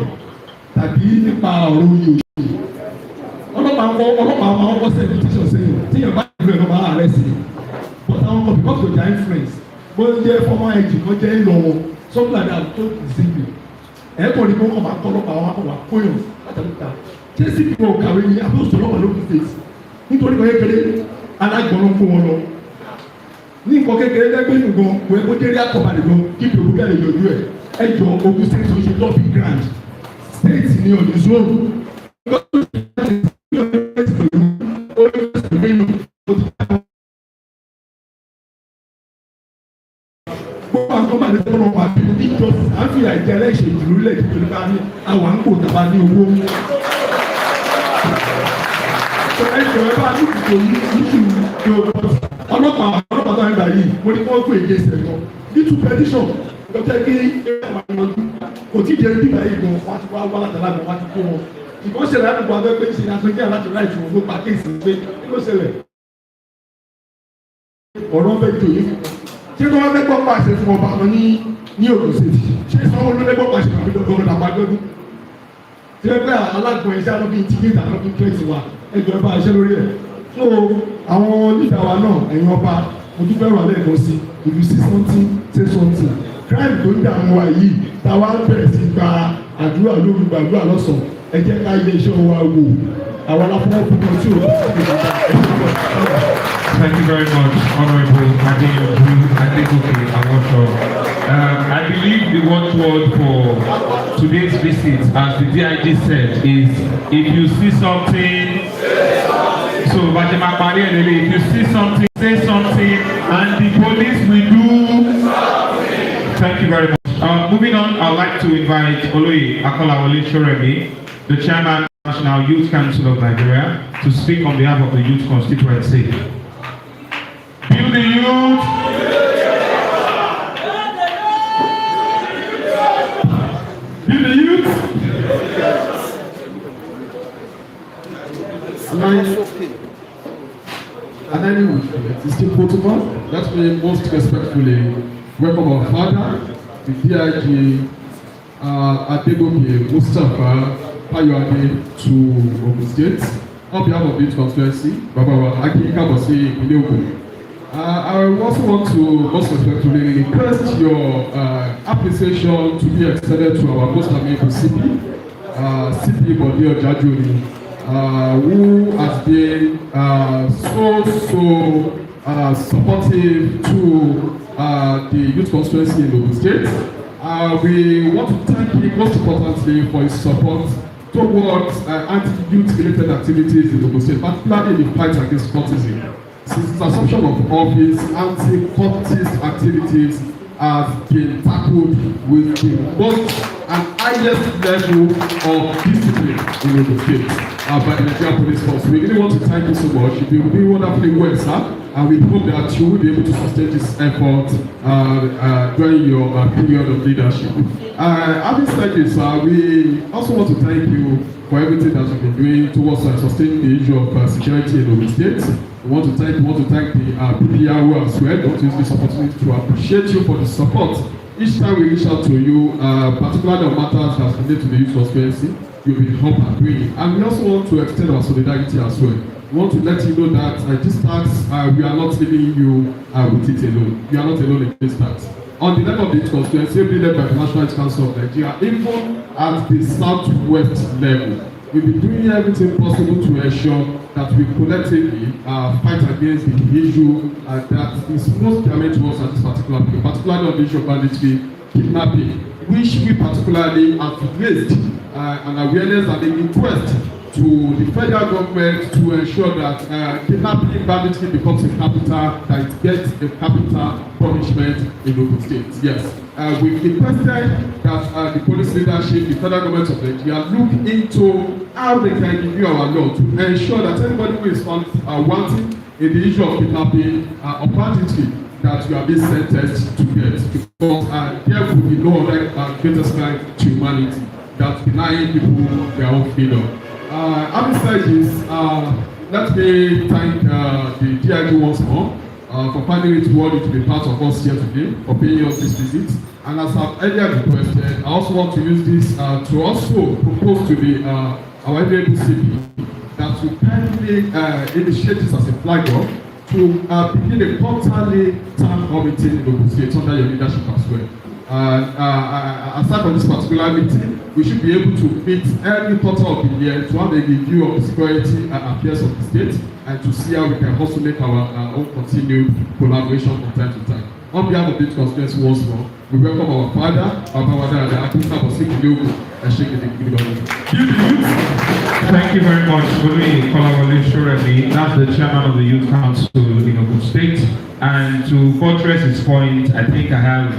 tàbí nípa ọ̀rọ̀ oyè òṣèlú ọlọ́pàá máa ń kọ́ sẹ́yìn tíṣọ̀ sẹ́yìn tí yẹn bá ìlú ẹ̀ lọ́ba ààrẹ sí but àwọn ọmọ because of their influence bó jẹ́ former ẹ̀jì kan jẹ́ ìlọ wọn something like that tó zimbi ẹ̀ẹ́kọ̀ ni wọ́n kọ́ máa kọ́ ọlọ́pàá wọn akọ̀wà kóyàn látàlúkà tí èsì bí wọn kàwé ní abóòsò ọlọ́pàá lókun state nítorí kan kékeré alágbọ̀nrán fún wọn lọ ní nǹkan kékeré lẹ́gbẹ̀ẹ́ nìkan wọ́n ẹ̀kọ́ délé àkọ́bàlẹ̀ gan kí ìpè òkúta lè yọjú ẹ̀ ẹ̀jọ̀ Ogun State tó ṣe lọ́bì grand state ni ọ̀dùn zone gbogbo àwọn ọmọdé tó lọ wà bíi ìjọsìn àfi àìjẹrẹ ìṣèjìlú lẹ nítorí bá ní àwọn àǹkó tàbá ní owó. ẹjọ ẹ bá ní kòkò yíṣù ní owó ọlọ́pàá tó ń gbà yìí mo ní kí wọ́n gbé èdè ìṣẹ̀lẹ̀ wọn nítorí petition lọ́jọ́ kí kò tí ì jẹ́ bíbá yìí gan wọ́n ti wá látàlá gan wọ́n ti kó wọn. ìkọ́sẹ̀lẹ̀ àdúgbò abẹ́gbẹ́ ìṣẹ̀lẹ̀ àgbẹ̀jẹ̀ láti láì fún owó pàkíyèsí pé ìkọ́sẹ̀lẹ̀ ọ̀rọ̀ fẹ́ jò yìí ṣé kí wọ́n fẹ́ gbọ́ pàṣẹ fún ọba wọn ní Ogun State ṣé sanwó ló lẹ́gbọ́ pàṣẹ fún àbídọ́gbọ́n àpàgbẹ́dún tí wọ́n fẹ́ alágbọ̀n ẹ̀ṣẹ́ alọ́bí tíkẹ́tì alọ́bí kẹ́ẹ̀tì wa ẹgbẹ́ ọba ẹ̀ṣẹ́ lórí ẹ̀ so àwọn lídà wa náà ẹ̀yin ọba mo tún fẹ́ rọ̀ lẹ́ẹ̀kan sí if you see something say something crime tó ń dà wọn wa yìí táwa bẹ̀rẹ̀ sí gba àdúrà lóru gbàdúrà lọ́sàn ẹ jẹ́ ká ilé iṣẹ́ wa wò àwọn afọwọ́ fún mi too. Thank you very much, Honorable Adegoke Mustapha. I believe the watchword for today's visit, as the DIG said, is if you see something, so if you see something, say something, and the police will do something. Thank you very much. Moving on, I'd like to invite Oloye Akolawole Shoremi, the Chairman of the National Youth Council of Nigeria, to speak on behalf of the youth constituency. Build the youth. Build the youth. And anyway, it's still protocol. Let me most respectfully welcome our father, the DIG Adegoke Mustapha Fayoade to Ogun State. On behalf of the youth constituency, Baba Aki Kabosi Ogun. I also want to most respectfully request your appreciation to be extended to our most amiable CP, CP Bodio Jajuri, who has been so supportive to the youth constituency in Ogun State. We want to thank him most importantly for his support towards anti-youth related activities in Ogun State, particularly in the fight against cultism. Since its assumption of office, anti-cultist activities have been tackled with the most and highest level of discipline in Ogun State by the Nigerian Police Force. We really want to thank you so much. You've been doing wonderfully well, sir, and we hope that you will be able to sustain this effort during your period of leadership. Having said this, we also want to thank you for everything that you've been doing towards sustaining the issue of security in Ogun State. We want to thank the PPRO as well. I want to use this opportunity to appreciate you for the support. Each time we reach out to you, particularly on matters that relate to the youth constituency, you'll be help and doing. And we also want to extend our solidarity as well. We want to let you know that this tax, we are not leaving you with it alone. You are not alone in this tax. On the level of the youth constituency, led by the National Youth Council of Nigeria, even at the southwest level, we'll be doing everything possible to ensure that we collectively fight against the issue that is most damaging to us at this particular point, particularly on the issue of banditry, kidnapping, which we particularly have raised an awareness and a request to the federal government to ensure that kidnapping banditry becomes a capital, that it gets a capital punishment in Ogun State. Yes. We've requested that the police leadership, the federal government of Nigeria, look into how they can review our law to ensure that anybody who is found wanting in the issue of kidnapping or banditry, that you are being sentenced to death, because there will be no other greatest crime to humanity than denying people their own freedom. Having said this, let me thank the DIG once more for finding it worthy to be part of us here today, for paying us this visit. And as I've earlier requested, I also want to use this to also propose to the our honorable CP that to kindly initiate this as a flag off to begin a quarterly town hall meeting in Ogun State under your leadership as well. Aside from this particular meeting, we should be able to meet every quarter of the year to have a review of the security affairs of the state and to see how we can also make our own continued collaboration from time to time. On behalf of the constituency once more, we welcome our father, Thank you very much, Collabo. That's the chairman of the Youth Council in Ogun State. And to buttress his point, I think I have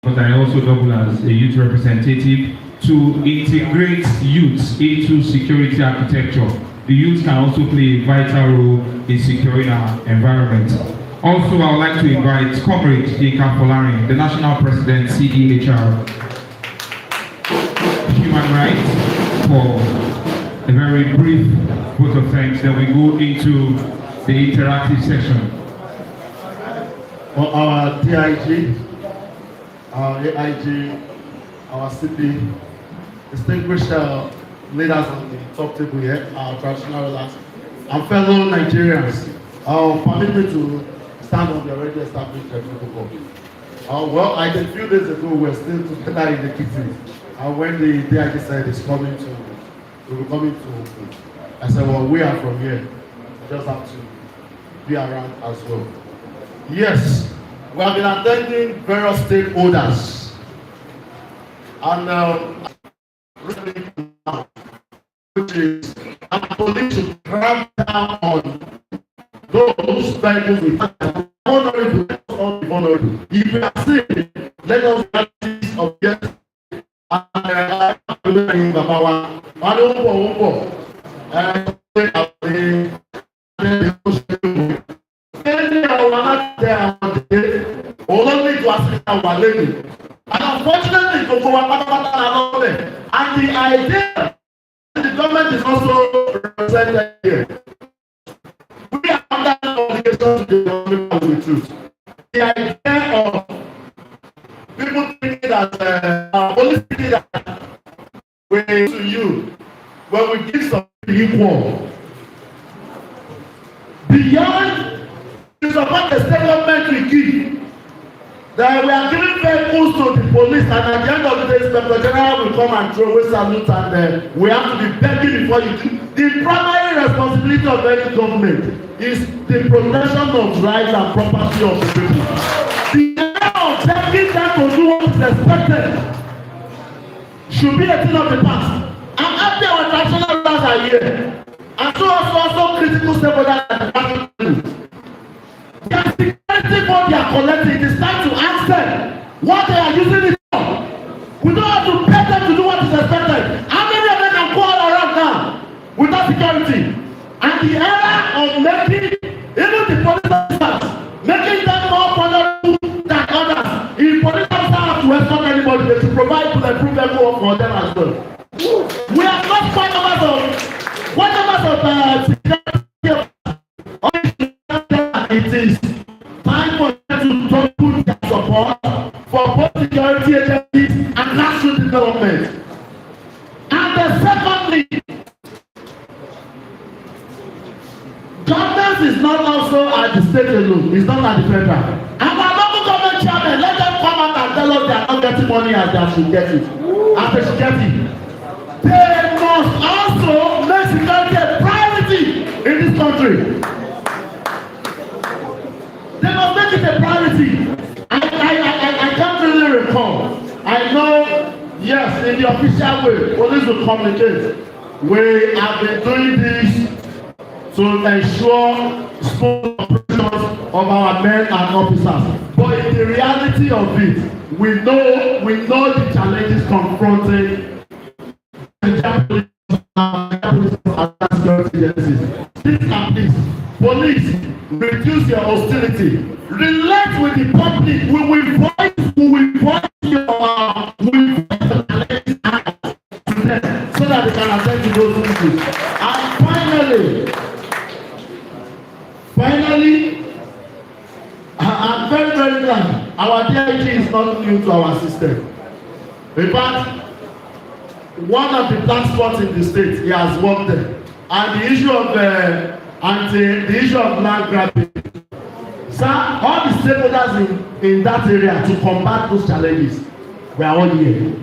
but I also double as a youth representative to integrate youth into security architecture. The youth can also play a vital role in securing our environment. Also, I would like to invite Comrade Ika Polari, the National President, CDHR, Human Rights, for a very brief vote of thanks. Then we go into the interactive session. For our DIG, our AIG, our CP, distinguished leaders on the top table here, our traditional rulers, and fellow Nigerians, permit me to stand on the already established protocol. Well, I think a few days ago we were still together in the kitchen, and when the DIG said it's coming to, we were coming to Ogun. I said, well, we are from here. Just have to be around as well. Yes, we have been attending various stakeholders. And which is our police should crack down on those vehicles with vulnerable. If we are seeing, let us practice of yes. And unfortunately, and the idea the government is also represented here. We are under an obligation to the government of the truth. The idea of people thinking that police thinking that we to you when we give something equal. Beyond the support the state government will give, that we are giving vehicles to the police, and at the end of the day, Inspector General will come and throw away salute, and we have to be begging before you do. The primary responsibility of any government is the protection of rights and property of the people. The area of begging them to do what is expected should be a thing of the past. I'm happy our traditional rulers are here, and so also critical stakeholders that are they are security what they are collecting. It is time to ask them what they are using it for. We don't have to pay them to do what is expected. How many of them can go all around now without security? And the era of making even the police officers, making them more vulnerable than others. If police officers have to escort anybody, they should provide bulletproof vehicle for them as well. We are not quite security. It is time for them to put their support for both security agencies and national development. And the secondly, governance is not also at the state alone, it's not at the federal. And our local government chairman, let them come out and tell us they are not getting money as they should get it. As they should get it. They must also make security a priority in this country. They must make it a priority. I can't really recall. I know, yes, in the official way, police will communicate. We have been doing this to ensure smooth operations of our men and officers. But in the reality of it, we know the challenges confronting the police, reduce your hostility. Relate with the public. We will voice your so that they can attend to those issues. And finally, I'm very, very glad our DIG is not new to our system. In fact, one of the black spots in the state, he has worked there. And the issue of land grabbing. Sir, all the stakeholders in that area to combat those challenges, we are all here.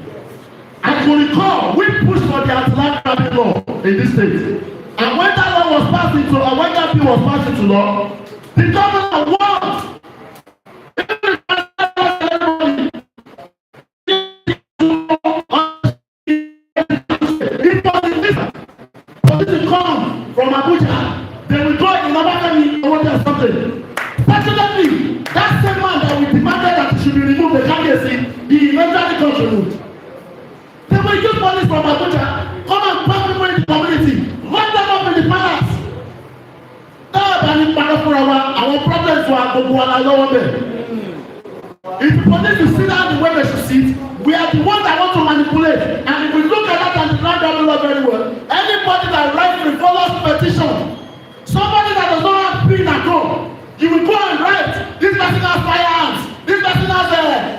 I can recall, we pushed for the anti-land grabbing law in this state. And when that law was passed into, or when that bill was passed into law, the governor won. From Abuja, they will go in Abakani or something. Fortunately, that same man that we demanded that he should be removed, the candidacy, he eventually got removed. They will use police from Abuja, come and pack people in the community, lock them up in the palace. Our problems were if the police will sit down the way they should sit, we are the ones that want to manipulate. And if we look at that and the land law very well, anybody that writes a follows petition, somebody that does not have pin at all, you will go and write, this person has firearms, this person has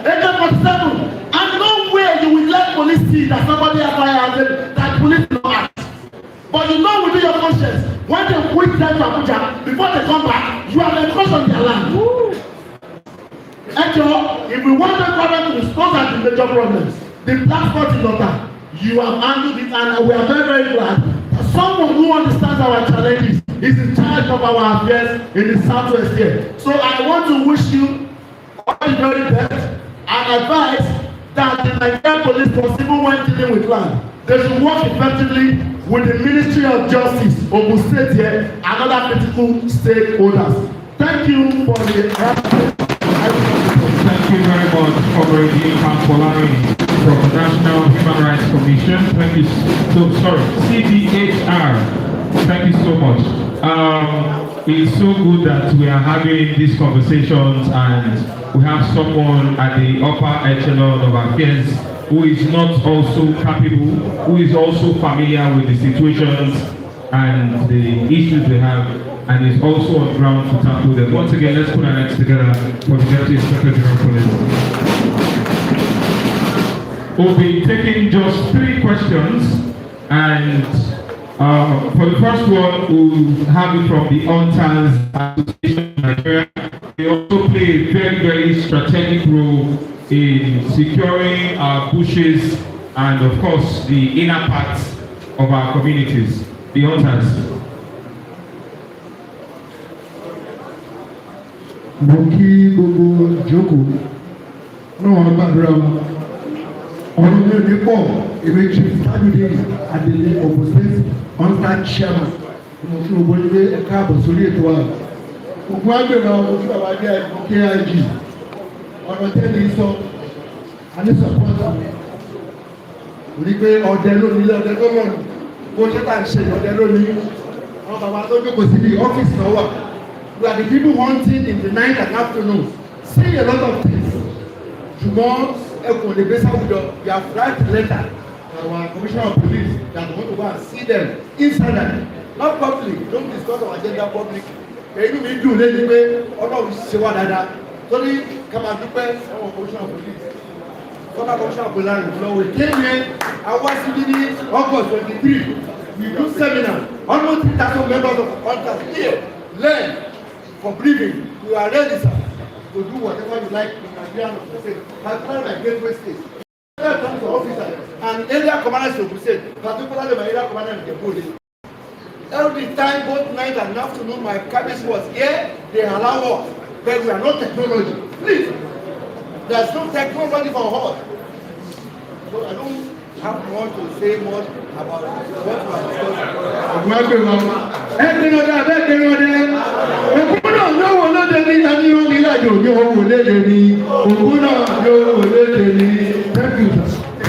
AK-47, and nowhere you will let police see that somebody has firearms, that police will not act. But you know within your conscience, when they quit them to Abuja, before they come back, you have encroached on their land. Actually, if we want the problem to respond to the major problems, the black spot is not that. You have handled it, and we are very, very glad someone who understands our challenges is in charge of our affairs in the southwest here. So I want to wish you all the very best and advise that the Nigerian police force, even when dealing with land, they should work effectively with the Ministry of Justice, Ogun State here, and other critical stakeholders. Thank you for the Thank you very much, Comrade Collabo from the National Human Rights Commission. Thank you. CDHR. Thank you so much. It's so good that we are having these conversations and we have someone at the upper echelon of affairs who is not also capable, who is also familiar with the situations and the issues we have, and is also on ground to tackle them. Once again, let's put our hands together for the Deputy Inspector General of Police. We'll be taking just 3 questions, and for the first one, we'll have it from the Hunters Association of Nigeria. They also play a very, very strategic role in securing our bushes and, of course, the inner parts of our communities. The Hunters. Mo kí gbogbo ìjókòó náà gbàdúrà wa. Ọ̀rọ̀ mi ò ní pọ̀, èmi Chief Fayoade Adele Ogun State Hunter Chairman. Mo kí gbogbo ilé ẹ̀ka àbọ̀ sórí ètò wa. Ogun agbèrè ojú àwọn ajá ẹ̀kọ́ KIG. Ọ̀rọ̀ tẹ́lẹ̀ sọ, a ní sọ̀pọ̀tà. Rí pé ọdẹ lónìí ilé ọdẹ gómìnà. Bó ṣe tà ń ṣe ọdẹ lónìí. Àwọn bàbá tó jókòó síbi ọ́fíìsì náà wà. We are the people hunting in the night and afternoon, saying a lot of things. Ṣùgbọ́n ẹkùn lè gbé sáwùjọ, we have write letter to our commissioner of police that we want to go and see them inside, not publicly, don't discuss our agenda publicly. Inú mi dùn lẹ́ni pé Ọlọ́run ṣe wá dáadáa, torí ká máa dúpẹ́ àwọn commissioner of police. Former commissioner of police lọ we came here, àwa síbí ní August 23, we do seminar, almost 3,000 members of hunters here learn. For briefing, we are ready, sir, to do whatever you like in Nigeria and Ogun State. As far as my gateway state, there comes the officer and area commanders of Ogun State, particularly my area commander in Geopolitical. Every time, both night and afternoon, my cabinet was here. They allow us, but we are not technology. Please, there's no technology for us. So I don't have more to say much about what we are discussing.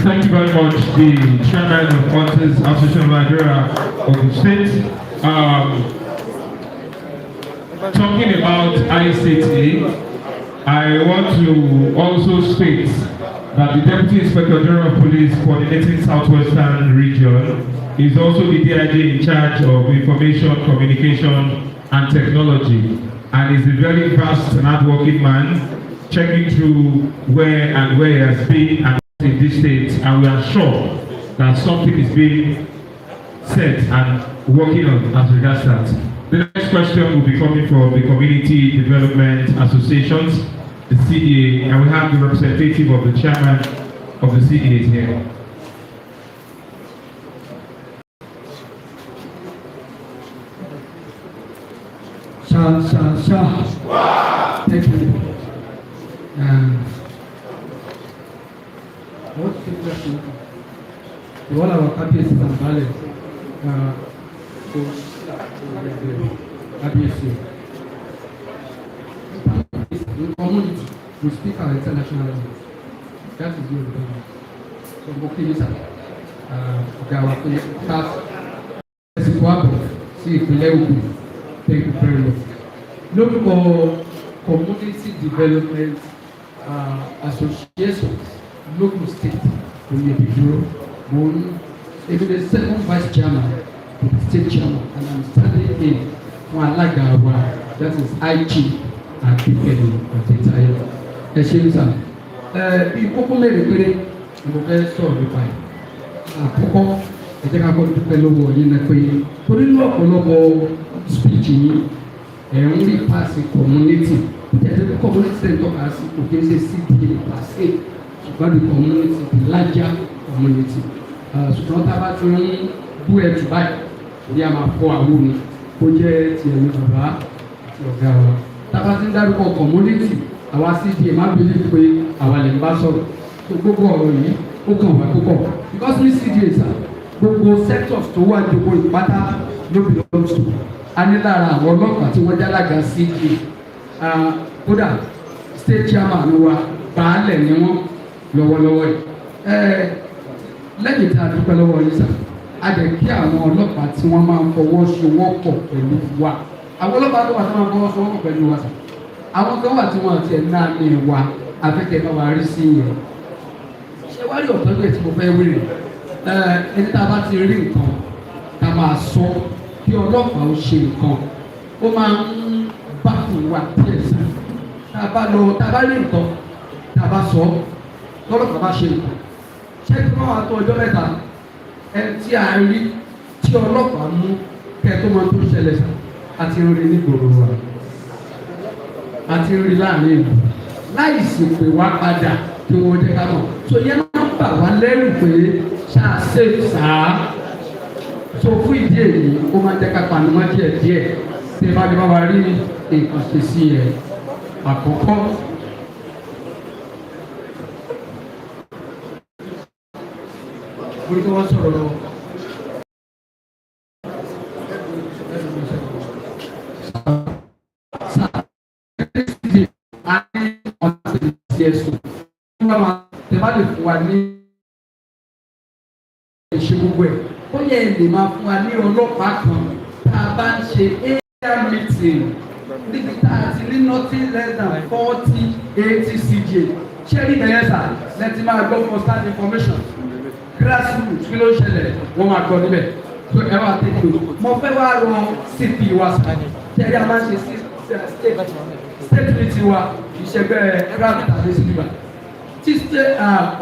Thank you very much, the Chairman of Hunters Association of Nigeria, Ogun State. Talking about ICT, I want to also state that the Deputy Inspector General of Police coordinating Southwestern region is also the DIG in charge of information, communication, and technology, and is a very vast and hardworking man, checking through where he has been and in this state, and we are sure that something is being said and working on as regards that. The next question will be coming from the Community Development Associations, the CDA, and we have the representative of the chairman of the CDA here. Thank you. What is the all our capacities and balance in community, we speak our international language. That is your government. So, Mokilisa, Gawa, Pass, Zimbabwe, see Ogun. Thank you very much. Look for community development associations, local state, in the bureau, one, even the second vice chairman, the state chairman, and I'm standing in Walagawa, that is IG and Deepens of the entire Eshelisa. People may regret the story by Poko, the Jacobin Pellow in the Queen, put in local speech only passing community. The community talk as okay, say city passé, but the community, the larger community. So not about to do it by ní a máa fọ àwọn omi kó jẹ́ ti ẹ̀mí bàbá àti ọ̀gá wa. Tábà ti ń dárúkọ community àwa CDA má believe pé àwa lè ń bá sọ̀rọ̀ tó gbogbo ọ̀rọ̀ yìí ó kàn wá púpọ̀ because ní CDA sà gbogbo sectors tó wà jòkó ìpátá ló belongs to a ní lára àwọn ọlọ́pàá tí wọ́n jálága CDA kódà state chairman wa baálẹ̀ ni wọ́n lọ́wọ́lọ́wọ́ yìí lẹ́yìn tí a dúpẹ́ lọ́wọ́ yìí sà a dẹ̀ kí àwọn ọlọ́pàá tí wọ́n máa ń fọwọ́sowọ́pọ̀ pẹ̀lú wa àwọn ọlọ́pàá tó wà tí wọ́n máa ń fọwọ́sowọ́pọ̀ pẹ̀lú wa sà àwọn kan wà tí wọ́n ti ẹ̀ náà ní wa afẹ́kẹ́ bá wa rí sí yẹn ṣé wá rí ọ̀tọ́ bẹ́ẹ̀ tí mo fẹ́ wí rè ẹni tá a bá ti rí nǹkan tá a máa sọ kí ọlọ́pàá ó ṣe nǹkan ó máa ń bá fún wa díẹ̀ sí tá a bá lọ tá a bá rí nǹkan tá a bá sọ lọ́lọ́pàá bá ṣe nǹkan ṣé kí wọ́n wá tó ọjọ́ mẹ́ta ẹ tí a rí tí ọlọ́pàá mú kẹ́ tó máa tó ṣẹlẹ̀ sí àti rí nígboro wa àti rí láàrin ìlú láì sì pé wá padà kí wọ́n jẹ́ ká mọ̀ tó yẹ máa ń bà wá lẹ́rù pé ṣáàṣe sáà tó fún ìdí èyí ó máa jẹ́ ká panumọ́ díẹ̀ díẹ̀ tí ẹ bá lè bá wa rí nǹkan ṣe sí ẹ àkọ́kọ́. Orí tó wọ́n sọ̀rọ̀ lọ. Tẹ̀bá lè fún wa ní ìṣe gbogbo ẹ̀. Ó yẹ lè máa fún wa ní ọlọ́pàá kan tá a bá ń ṣe area meeting níbi tá a ti ní nothing less than 40-80 CJ. Ṣé ní ìdẹ́yẹsà lẹ́tí máa gbọ́ for start information? Grassroots kí ló ń ṣẹlẹ̀ wọ́n máa gbọ́ níbẹ̀ tó ẹ wá tètè mo fẹ́ wá rọ CP wa tẹ̀lé a máa ń ṣe state meeting wa ìṣẹ̀gbẹ́ grant tàbí sílíbà tí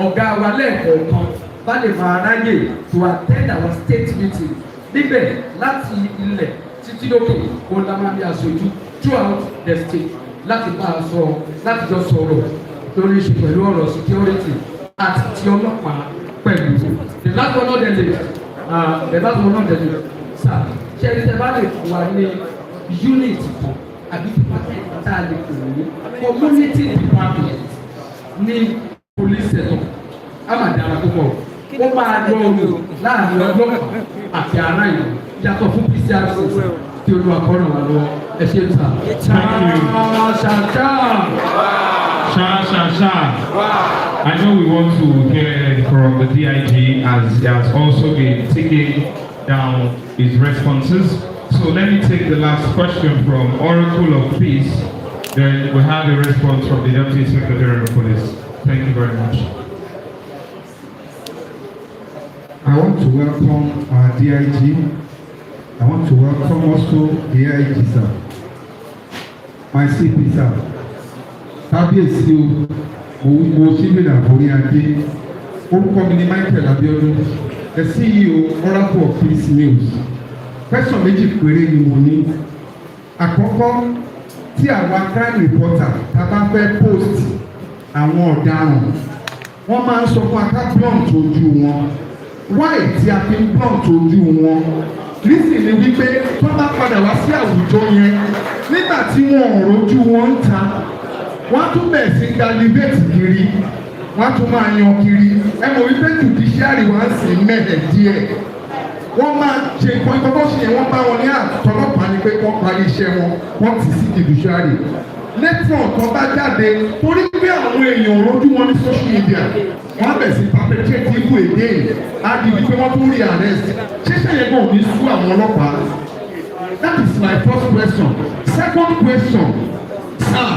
ọ̀gá wa lẹ́ẹ̀kọ̀ọ̀kan bá lè máa ráyè to attend our state meeting níbẹ̀ láti ilẹ̀ títí lókè kó la máa ní aṣojú throughout the state láti bá a sọ láti jọ sọ̀rọ̀ lórí ìṣe pẹ̀lú ọ̀rọ̀ security àti ti ọlọ́pàá pẹ̀lú the last one not the late sir ṣe ẹni tẹ bá lè fún wa ní unit kan àbí department tá a lè pè ní community department ní police sector amadara púpọ̀ ó máa lọ òun láàrin ọlọ́pàá àti ará ìlú yàtọ̀ fún PCRC tí olùwàkọ́ràn wà lọ ẹ ṣe ń sà. I know we want to hear from the DIG as he has also been taking down his responses. So let me take the last question from Oracle of Peace. Then we have a response from the Deputy Secretary of Police. Thank you very much. I want to welcome our DIG. I want to welcome also the DIG, sir. My CP, sir. Kábíyèsí o síbìlà àbórí adé orúkọ mi ni Michael Abiodun the CEO Oracle of Peace News. Question méjì péré ni mo ní. Àkọ́kọ́ tí àwa crime reporter tá bá fẹ́ post àwọn ọ̀daràn wọ́n máa ń sọ fún aká blunt ojú wọn. Why tí a fi ń blunt ojú wọn? Reason ni wípé tó bá padà wá sí àwùjọ yẹn nígbà tí wọn ò rojú wọn ń ta wọ́n tún bẹ̀rẹ̀ sí galivate kiri wọ́n tún máa yan kiri ẹ mọ̀ wípé judiciary wá ń sìn mẹ́rẹ̀ díẹ̀ wọ́n máa ṣe nǹkan ìkọ́kọ́ ṣe yẹn wọ́n bá wọn ní àtọ́lọ́pàá ni pé wọ́n parí iṣẹ́ wọn wọ́n ti sí judiciary network tó bá jáde torí pé àwọn èèyàn rojú wọn ní social media wọ́n bẹ̀rẹ̀ sí perpetrate evil again á di wípé wọ́n tún rí arrest ṣíṣe yẹn kò ní sú àwọn ọlọ́pàá. That is my first question. Second question, sir.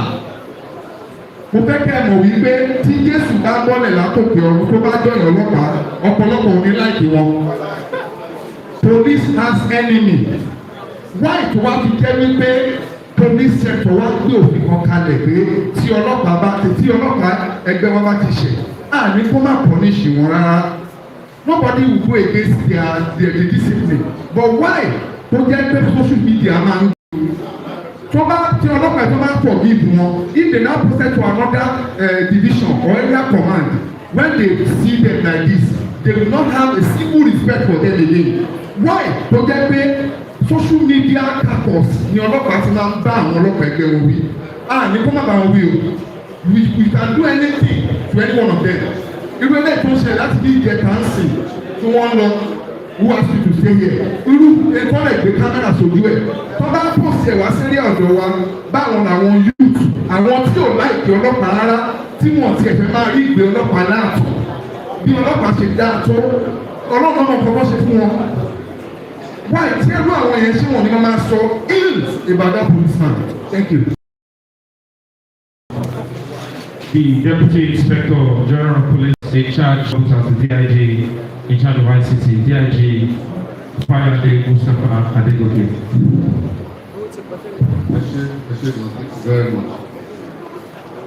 Mo fẹ́ kẹ́ ẹ mọ̀ wípé tí Jésù bá bọ́lẹ̀ látòkè ọ̀run tó bá jọ̀yàn ọlọ́pàá ọ̀pọ̀lọpọ̀ òní láìkí wọn. Police has enemy. Why tó wá fi jẹ́ wípé police sector wá gbé òfin kan kalẹ̀ pé tí ọlọ́pàá ẹgbẹ́ wọn bá ti ṣẹ̀ àní kó má punish wọn rárá. Nobody will go against their discipline. But why tó jẹ́ pé social media máa ń tí ọlọ́pàá tó máa ń forgive wọn if they now proceed to another division or area command when they see them like this they will not have a single respect for them again why tó jẹ́ pé social media caucus ni ọlọ́pàá ti máa ń bá àwọn ọlọ́pàá ẹgbẹ́ wọn wí ní kó má bá wọn wí o we can do anything to any one of them irú ẹgbẹ́ tó ń ṣe láti bí ìjẹ kàńsì tí wọ́n lọ who ask you to stay here irú ètò ọ̀rẹ́ ìgbé kámẹ́rà sójú ẹ̀ tó bá pòsì ẹ̀ wá sílé ọ̀dọ̀ wa báwọn làwọn youth àwọn tí ò láìpẹ́ ọlọ́pàá rárá tí wọ́n ti ẹ̀fẹ̀ máa rí ìgbé ọlọ́pàá náà tó bí ọlọ́pàá ṣe dáa tó ọlọ́pàá náà kọ́kọ́ ṣe fún wọn. Why? Tí ẹrú àwọn yẹn ṣé wọn ni wọ́n máa sọ ill about that policeman. Thank you. The Deputy Inspector General of Police in charge of the DIG in charge of ICT, DIG Fayoade Mustapha Adegoke. Thank you very much.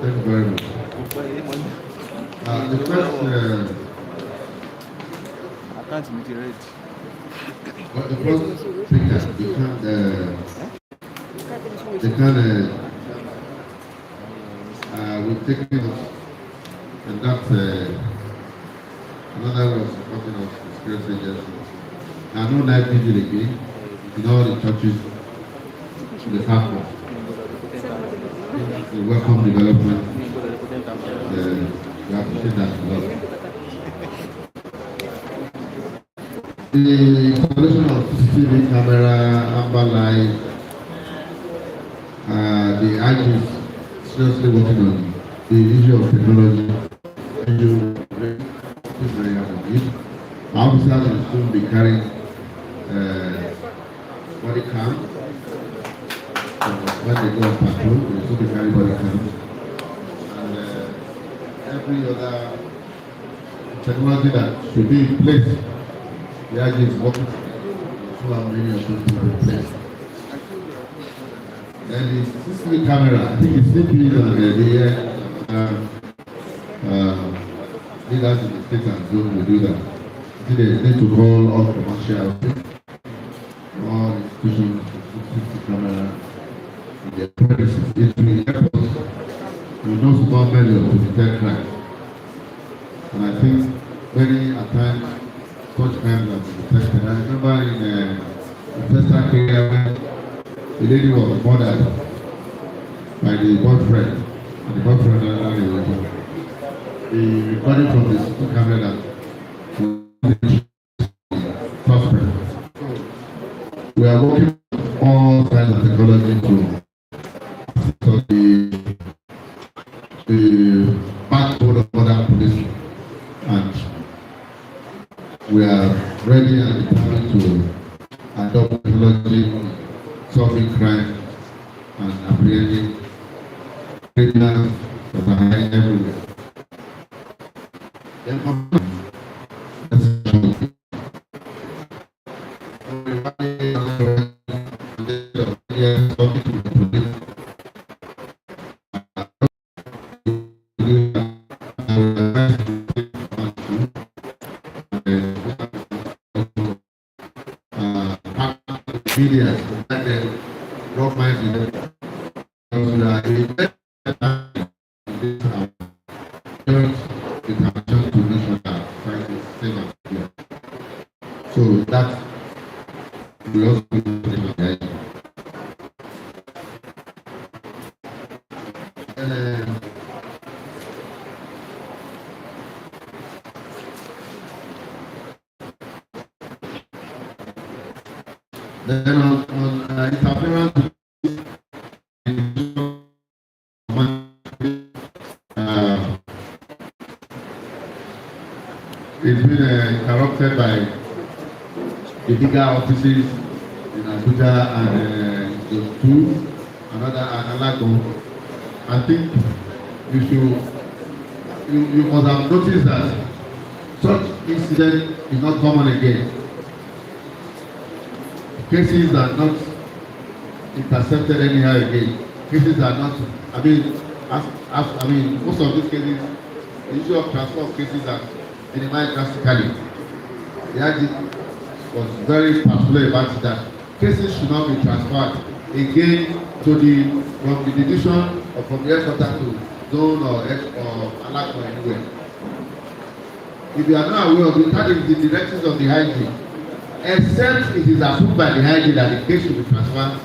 Thank you very much. The first, the first thing that we've taken us, and that's another way of supporting us, security agencies. I know that vigil again in all the churches in the capital. We welcome development. We appreciate that a lot. The installation of CCTV camera, amber light, the IG is seriously working on the issue of technology. Very hard on it. Officers will soon be carrying body cam. When they go on patrol, they will soon be carrying body cam. And every other technology that should be in place. The IG is working so many of those people in place. Then the CCTV camera, I think it's simply on the leaders in the state and zone will do that. They need to call all commercial, all institutions, CCTV camera, in their premises. It will help us with no small measure to detect crime. And I think many a time such crimes have been detected. I remember in the first area when the lady was murdered by the boyfriend, and the boyfriend was the recording from the CCTV camera that was suspect. We are working on all kinds of technology to the backbone of modern policing, and we are ready and determined to adopt technology, solving crime, and apprehending criminals that are hiding everywhere. Media that the government so that will also be then on interference it's been corrupted by the bigger offices in Abuja and those two, another Alago. I think you must have noticed that such incident is not common again. Cases are not intercepted anyhow again. Cases are not, most of these cases, the issue of transfer of cases are minimized drastically. The IG was very particular about that. Cases should not be transferred again from the division or from the headquarters to zone or alert or anywhere. If you are not aware of it, that is the directives of the IG. except it is approved by the IG that the case should be transferred,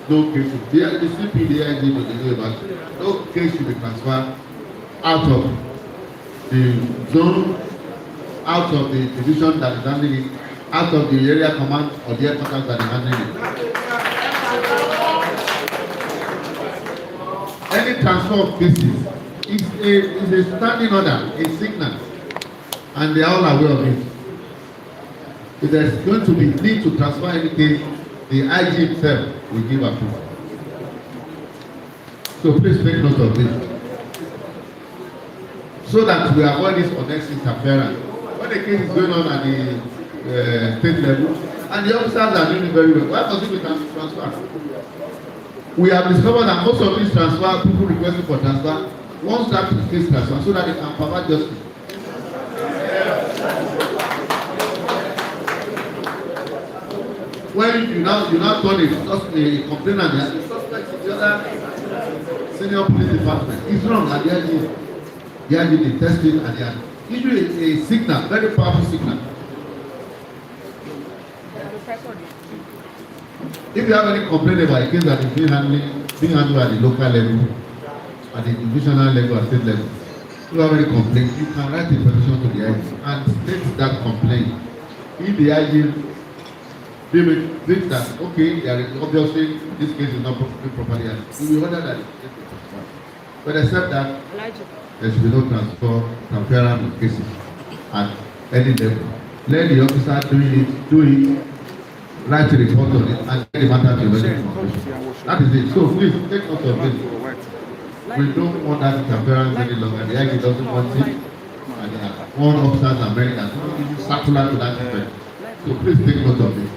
no case should be, the CP, the IG, will be about no case should be transferred out of the zone, out of the division that is handling it, out of the area command or the headquarters that is handling it. Any transfer of cases is a standing order, a signal, and they are all aware of it. If there is going to be need to transfer any case, the IG himself will give approval. So please take note of this, so that we avoid this unnecessary interference. When the case is going on at the state level, and the officers are doing it very well, why must it be transfer? We have discovered that most of these transfer, people requesting for transfer, wants that case transfer so that they can provide justice. When you now turn a complainant, the suspect is the other senior police department. It's wrong, and they are the testing, and they are usually a signal, very powerful signal. If you have any complaint about a case that is being handled at the local level, at the divisional level, or state level, if you have any complaint, you can write a petition to the IG and state that complaint. If the IG thinks that, okay, there is obviously this case is not properly handled, we will order that the case is transferred. But except that, there should be no transference of cases at any level. Let the officer do it. Write a report on it and get the matter to the That is it. So please take note of this. We don't want that interference any longer. The IG doesn't want it. And one officers are Americans. We don't give you circular to that effect. So please take note of it.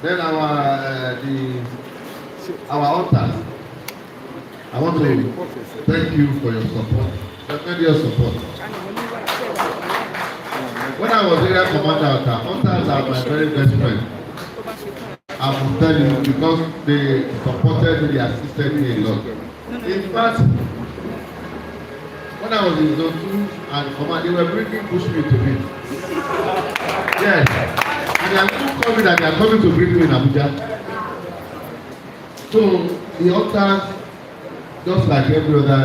Then our authors, I want to thank you for your support. Thank you for your support. When I was area commander, hunters are my very best friend. I will tell you, because they supported me, they assisted me a lot. In fact, when I was in zone 2 and command, they were bringing bushmeat to me. Yes. And they are going to call me that they are coming to bring me in Abuja. So the hunters, just like every other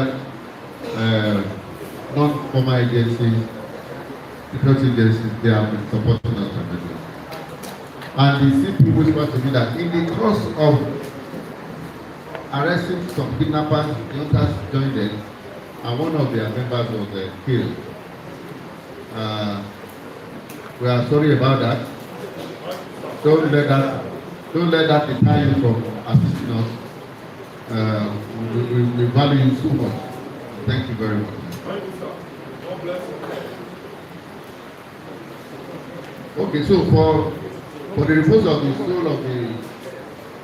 non-formal agency, security agencies, they have been supporting us tremendously. And the CP whispered to me that in the course of arresting some kidnappers, the hunters joined them, and one of their members was killed. We are sorry about that. Don't let that deter you from assisting us. We value you so much. Thank you very much. Okay, so for the repose of the soul of the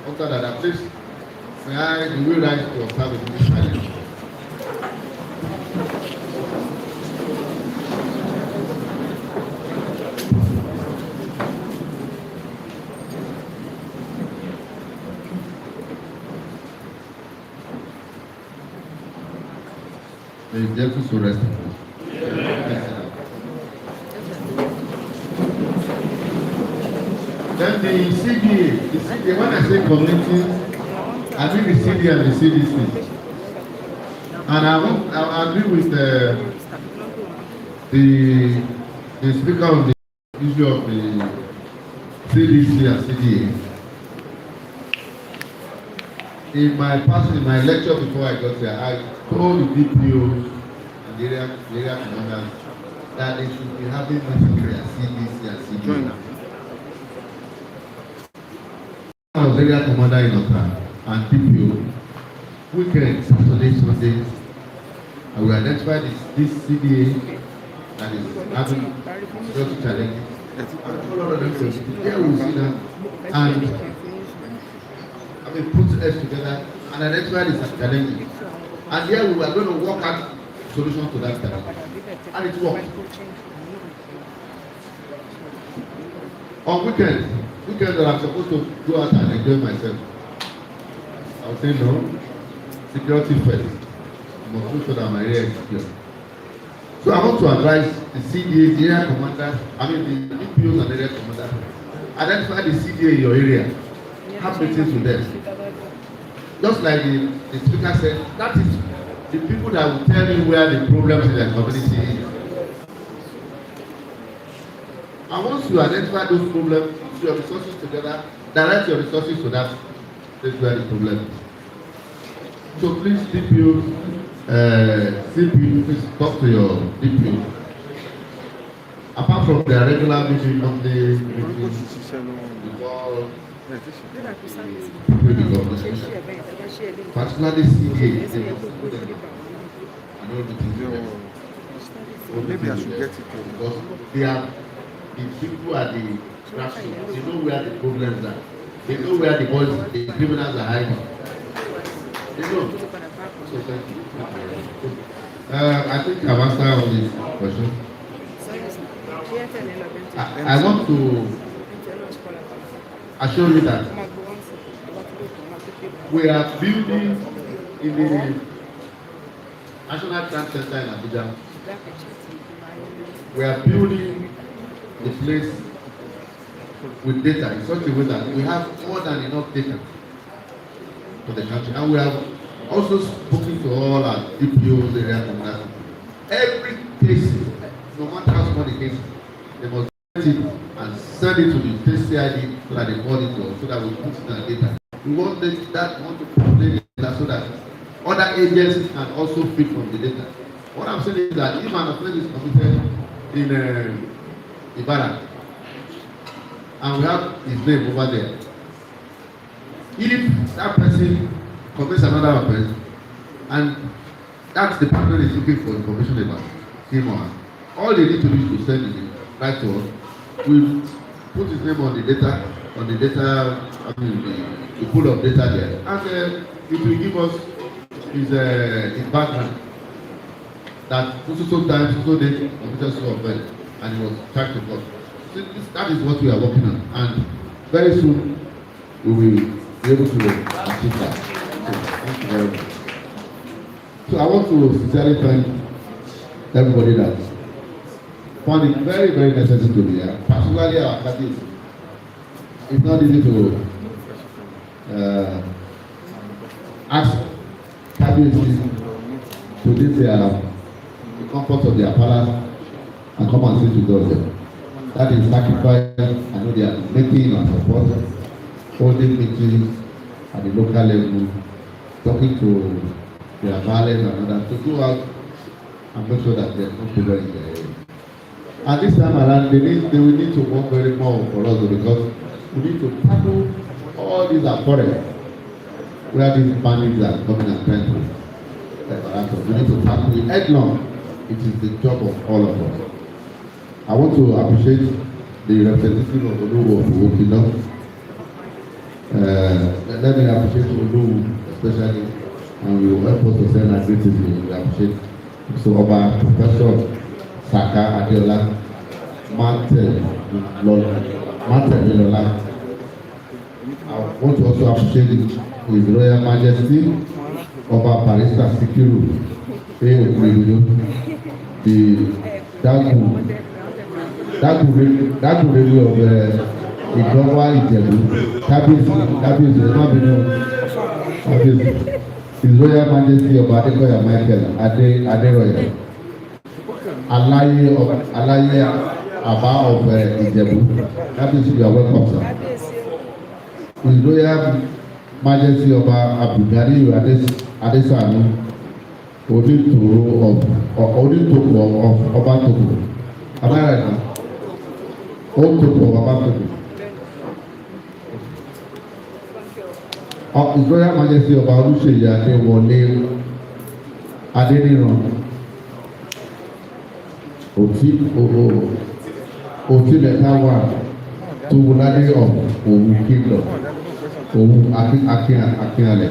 hunter that please, may I do you rise to observe a minute silence? May you be able to rest. Then the CDA, when I say community, I mean the CDA and the CDC. And I agree with the speaker on the issue of the CDC and CDA. In my lecture before I got here, I told the DPO and the area commanders that they should be having necessary CDC and CDA. I was area commander in Otta and DPO. Weekends, Saturdays, Sundays, I will identify this CDA that is having security challenges. And all of them will see that and put us together and identify these challenges. And here we are going to work out solutions to that challenge. And it worked. On weekends that I'm supposed to go out and enjoy myself, I will say no. Security first. I must make sure that my area is secure. So I want to advise the CDA, the area commander, the DPOs and area commander, identify the CDA in your area, have meetings with them. Just like the speaker said, that is the people that will tell you where the problems in their community is. And once you identify those problems, put your resources together, direct your resources to that place where the problem is. So please, DPO, CPO, please talk to your DPO. Apart from their regular meeting, monthly meetings, before particularly CDA, maybe I should get it because they are the people at the grassroots. They know where the problems are. They know where the boys, the criminals are hiding. They know. So thank you. I think I've answered all these questions. I want to assure you that we are building in the National Crime Center in Abuja. We are building the place with data in such a way that we have more than enough data for the country, and we have also spoken to all our DPOs, area commanders. Every case, no matter how small the case, they must get it and send it to the state CID so that they monitor, so that we put in our data. We want to populate data so that other agencies can also feed from the data. What I'm saying is that if an offense is committed in Ibadan, and we have his name over there, if that person commits another offense, and that department is looking for information about him or her, all they need to do is to send it right to us. We put his name on the data, the pool of data there, and it will give us his background. That so time, so date, computer so offense, and he was charged to court. So that is what we are working on, and very soon we will be able to achieve that. So, thank you very much. So I want to sincerely thank everybody that found it very, very necessary to be here, particularly our candidates. It's not easy to ask candidates to leave the comfort of their palace and come and sit with us. That is sacrifice. I know they are making and support, holding meetings at the local level, talking to their valets and others to go out and make sure that there is no problem in the area. And this time around, they will need to work very more for us because we need to tackle all these forests where these bandits are coming and trying to. We need to tackle it headlong. It is the job of all of us. I want to appreciate the representative of Oluwo of Okino. Let me appreciate Oluwo especially, and we will help us to send our greetings. We appreciate so Oba Professor Saka Adeola Martin Lola. I want to also appreciate His Royal Majesty Oba Barrister Sikiru the Dagu Radio of Idowa Ijebu, Kábíyèsí His Royal Majesty of Adegoke Michael Aderoye, Alaye Aba of Ijebu. Kábíyèsí, you are welcome, sir. His Royal Majesty of Abdulgari Adesanu, Odintoku of Obatoku. Am I right now? Otoku of Obatoku. His Royal Majesty of Oluseyi Adewole Adeniran. Otilekawa Tuwulade of Owu Kingdom. Owu Akinale.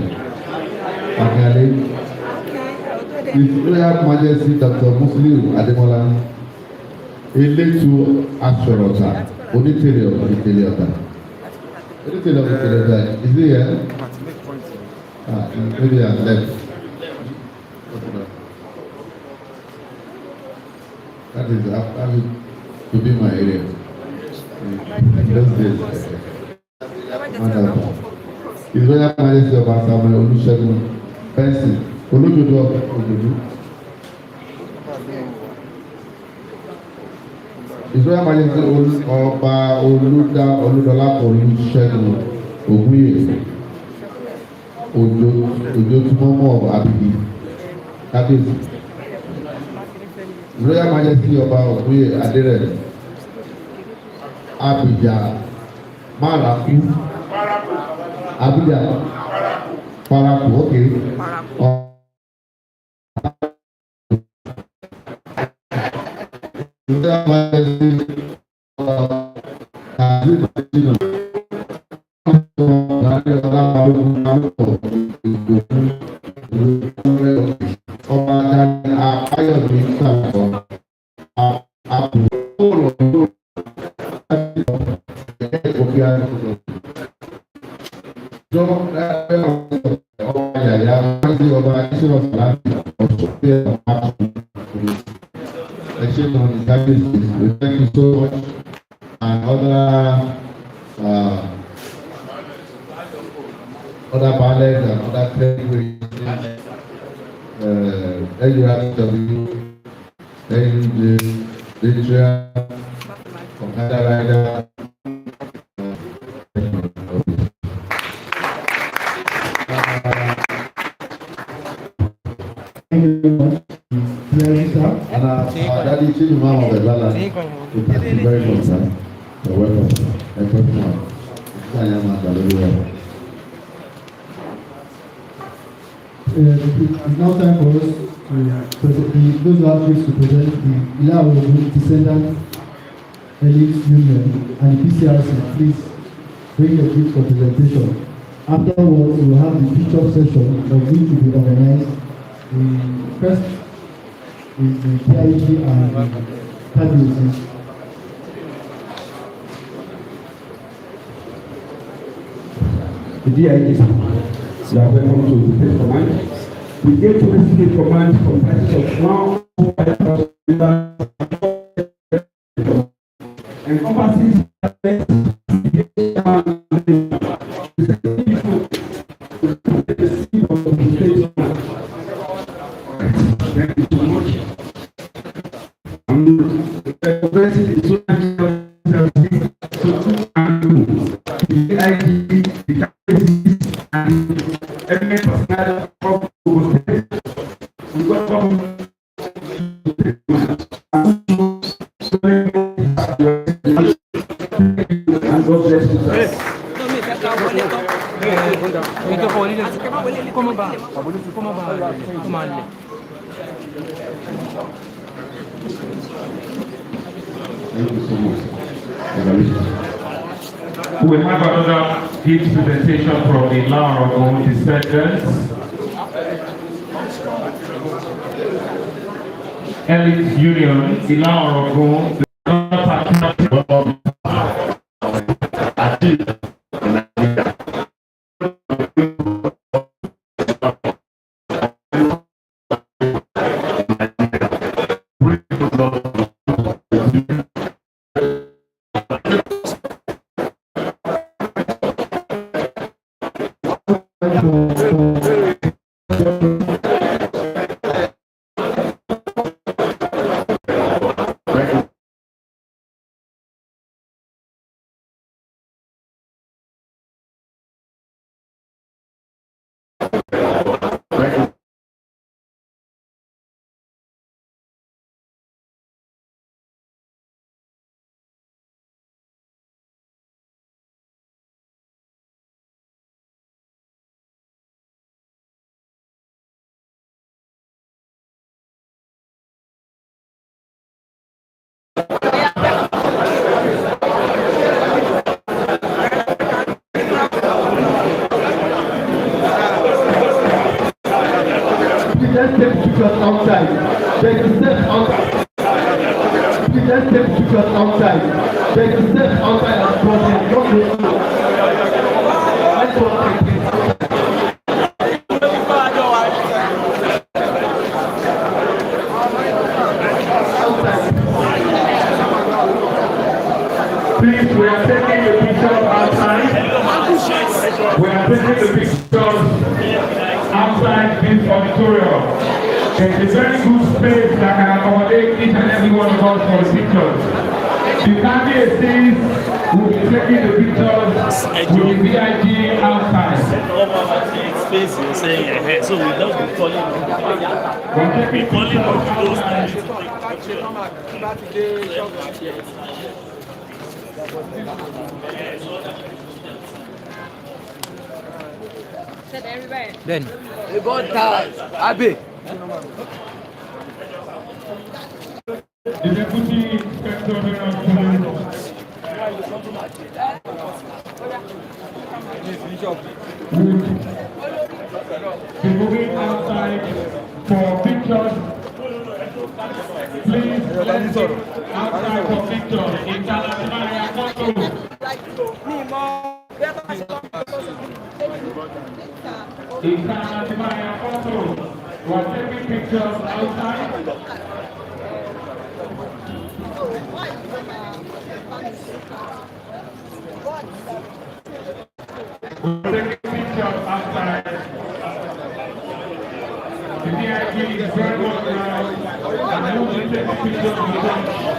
His Royal Majesty Dr. Muslim Ademola Eletu Asorota Onitele of Iteleota. Onitele of Iteleota, is he here? Maybe I left. That is happy to be my area. Those days. Wonderful. His Royal Majesty of Samuel Olusegun Benson Olojodo Ojodo. His Royal Majesty Ọba Olúdọlápọ̀ Olúṣẹ́gun Ògúnyè Ojo Tumọ́mọ́ Abidi Kábíyèsí. His Royal Majesty Ọba Ògúnyè Adérẹ̀mí Abidjan Maraku Abidjan Paraku, okay. His Royal Majesty Ọba Dani Fayoade Mustapha Thank you so much. And other ballets and other categories, LURW, LUJ, Literature, Commander Rider. And Daddy Chief Imam of the Lala, thank you very much, sir. You're welcome. Thank you very much. It's now time for us to present those who have to present the Ilawo Descendant Elites Union and the PCRC. Please bring your gift for presentation. Afterwards, we will have the picture session of which will be organized. The first is the PIG and the Cabinet. The DIGs, you are welcome to the State Command. We get to the State Command comprises of now 5,000 encompassing We have another gift presentation from the Ogun descendants. Elite Union, the Ogun, let's take pictures outside. They can step outside. Please let's take pictures outside. They can step outside and cross it. Don't go. Let's go. Outside. are taking the pictures outside this auditorium. It's a very good space that can accommodate each and every one of us for the pictures. The candidate says we'll be taking the pictures with the VIG outside. Space you're saying ahead, so we don't be calling Then, they got that. Abi. The Deputy Inspector General of Police would be moving outside for pictures. Please, outside for pictures. International photo. International photo. We're taking pictures outside. We're taking pictures outside. The VIP is very well around, and I want to take pictures with them.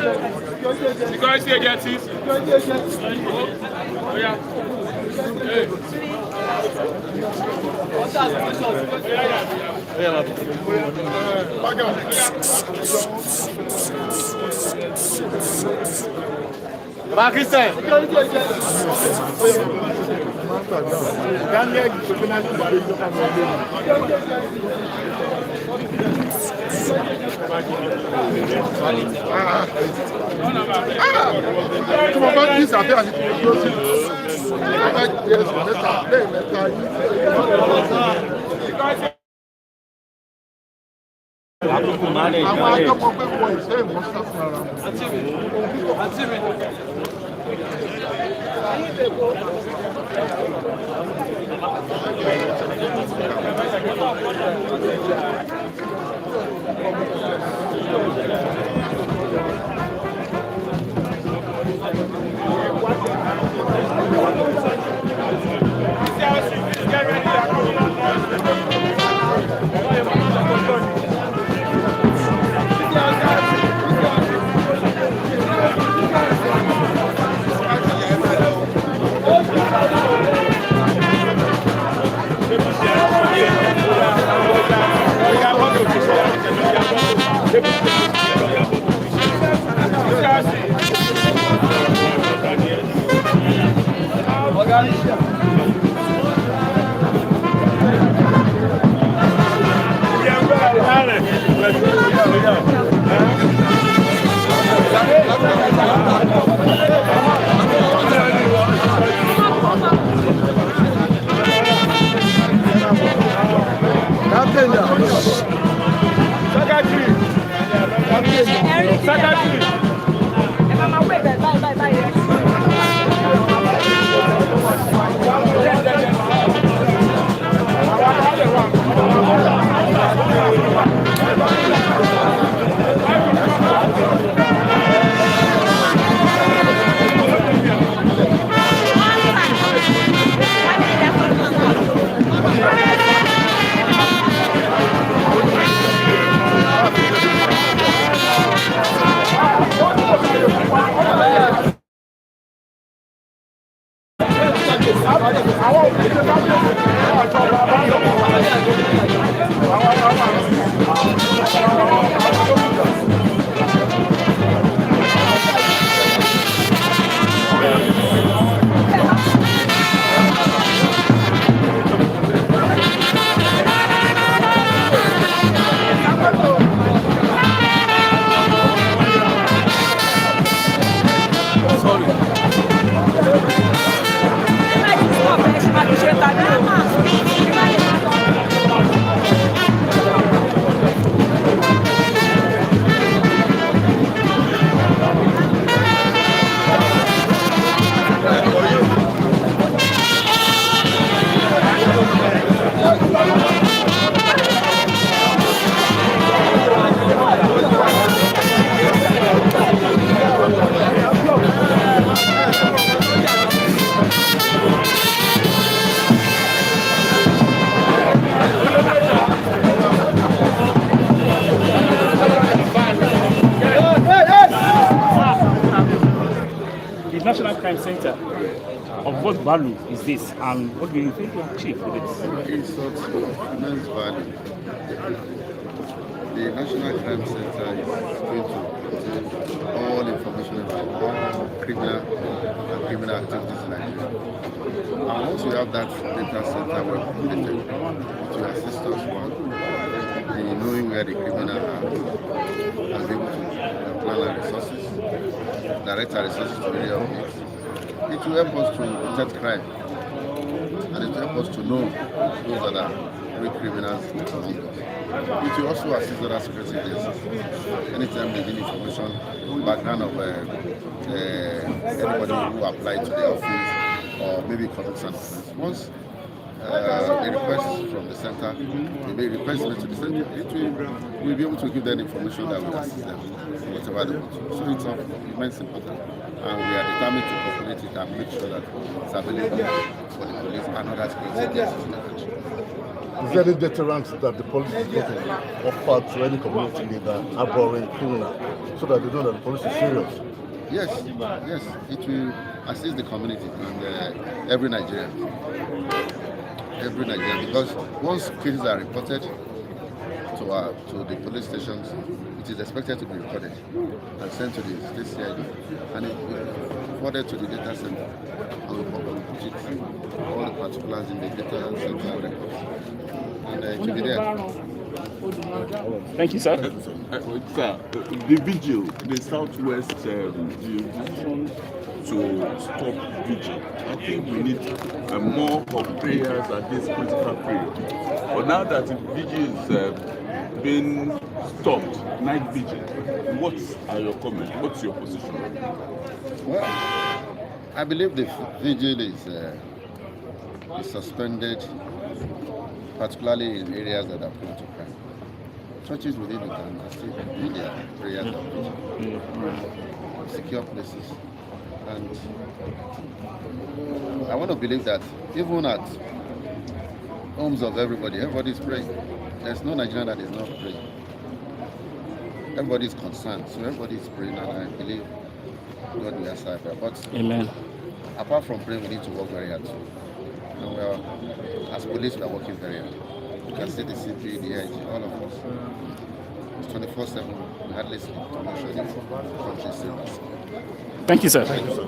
You guys see again, please? Oh, yeah. Hey. National Crime Center, of what value is this, and what do you think you achieve with this? It's of immense value. The National Crime Center is going to contain all information about all criminal and criminal activities in Nigeria. And once we have that data center well completed, it will assist us in knowing where the criminal are and be able to plan our resources, direct our resources to the area of it. It will help us to protect crime, and it will help us to know those that are real criminals among us. It will also assist other security agencies. Anytime they need information, background of anybody who applied to the office or maybe commit some offense. Once a request from the center, they may request it to the center, we'll be able to give them information that will assist them, whatever they want to. So it's of immense importance. And we are determined to populate it and make sure that it's available for the police and other security agencies in the country. Is there any deterrent that the police is going to offer to any community leader abhorring criminal so that they know that the police is serious? Yes, it will assist the community and every Nigerian, because once cases are reported to the police stations, it is expected to be recorded and sent to the state CID, and it will be forwarded to the data center, and we put it all the particulars in the data center records, and it will be there. Thank you, sir. Sir, the vigil, the Southwest, the decision to stop vigil. I think we need more of prayers at this critical period. But now that the vigil is being stopped, night vigil, what are your comments? What's your position? Well, I believe the vigil is suspended, particularly in areas that are prone to crime. Churches within it can still do their prayers and vigil, secure places. And I want to believe that even at homes of everybody is praying. There's no Nigerian that is not praying. Everybody is concerned, so everybody is praying, and I believe God will answer prayer. But Amen. Apart from praying, we need to work very hard too. And we are, as police, we are working very hard. You can see the CP, the IG, all of us. It's 24/7. We hardly sleep to make sure the country is safe. Thank you, sir. Thank you, sir.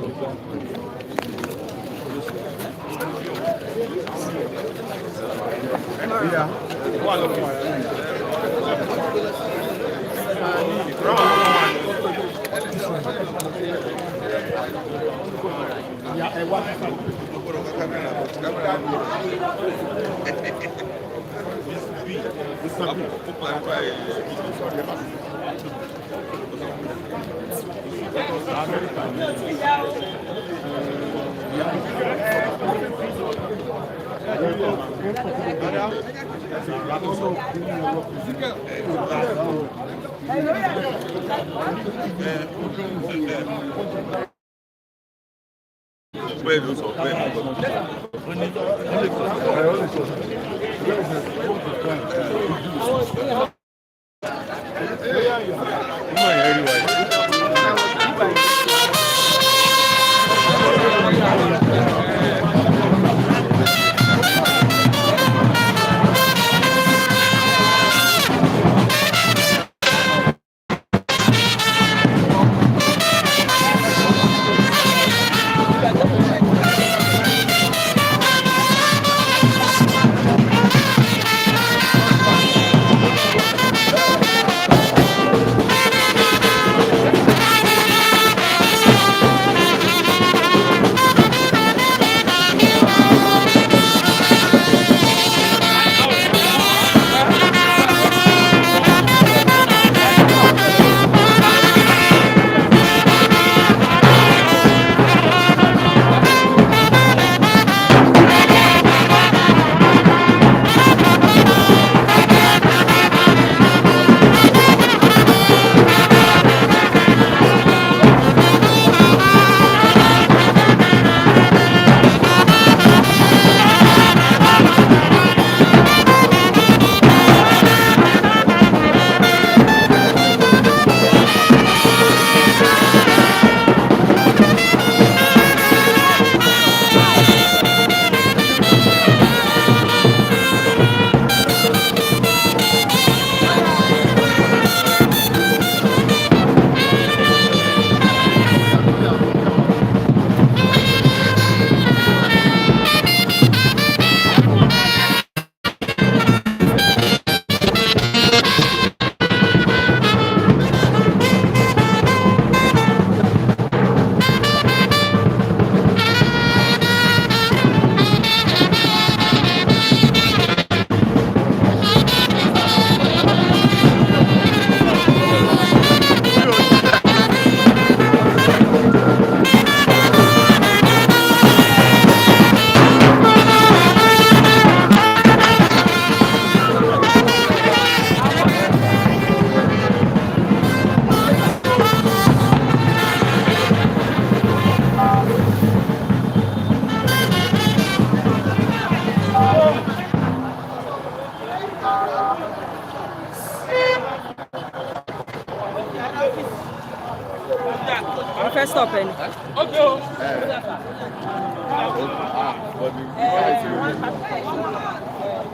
Mo fẹ́ stop ẹni. Okay o.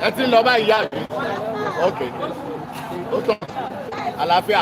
Ẹ ti ń lọ báyìí yá mi. Ok. Ó tán. Àlàáfíà.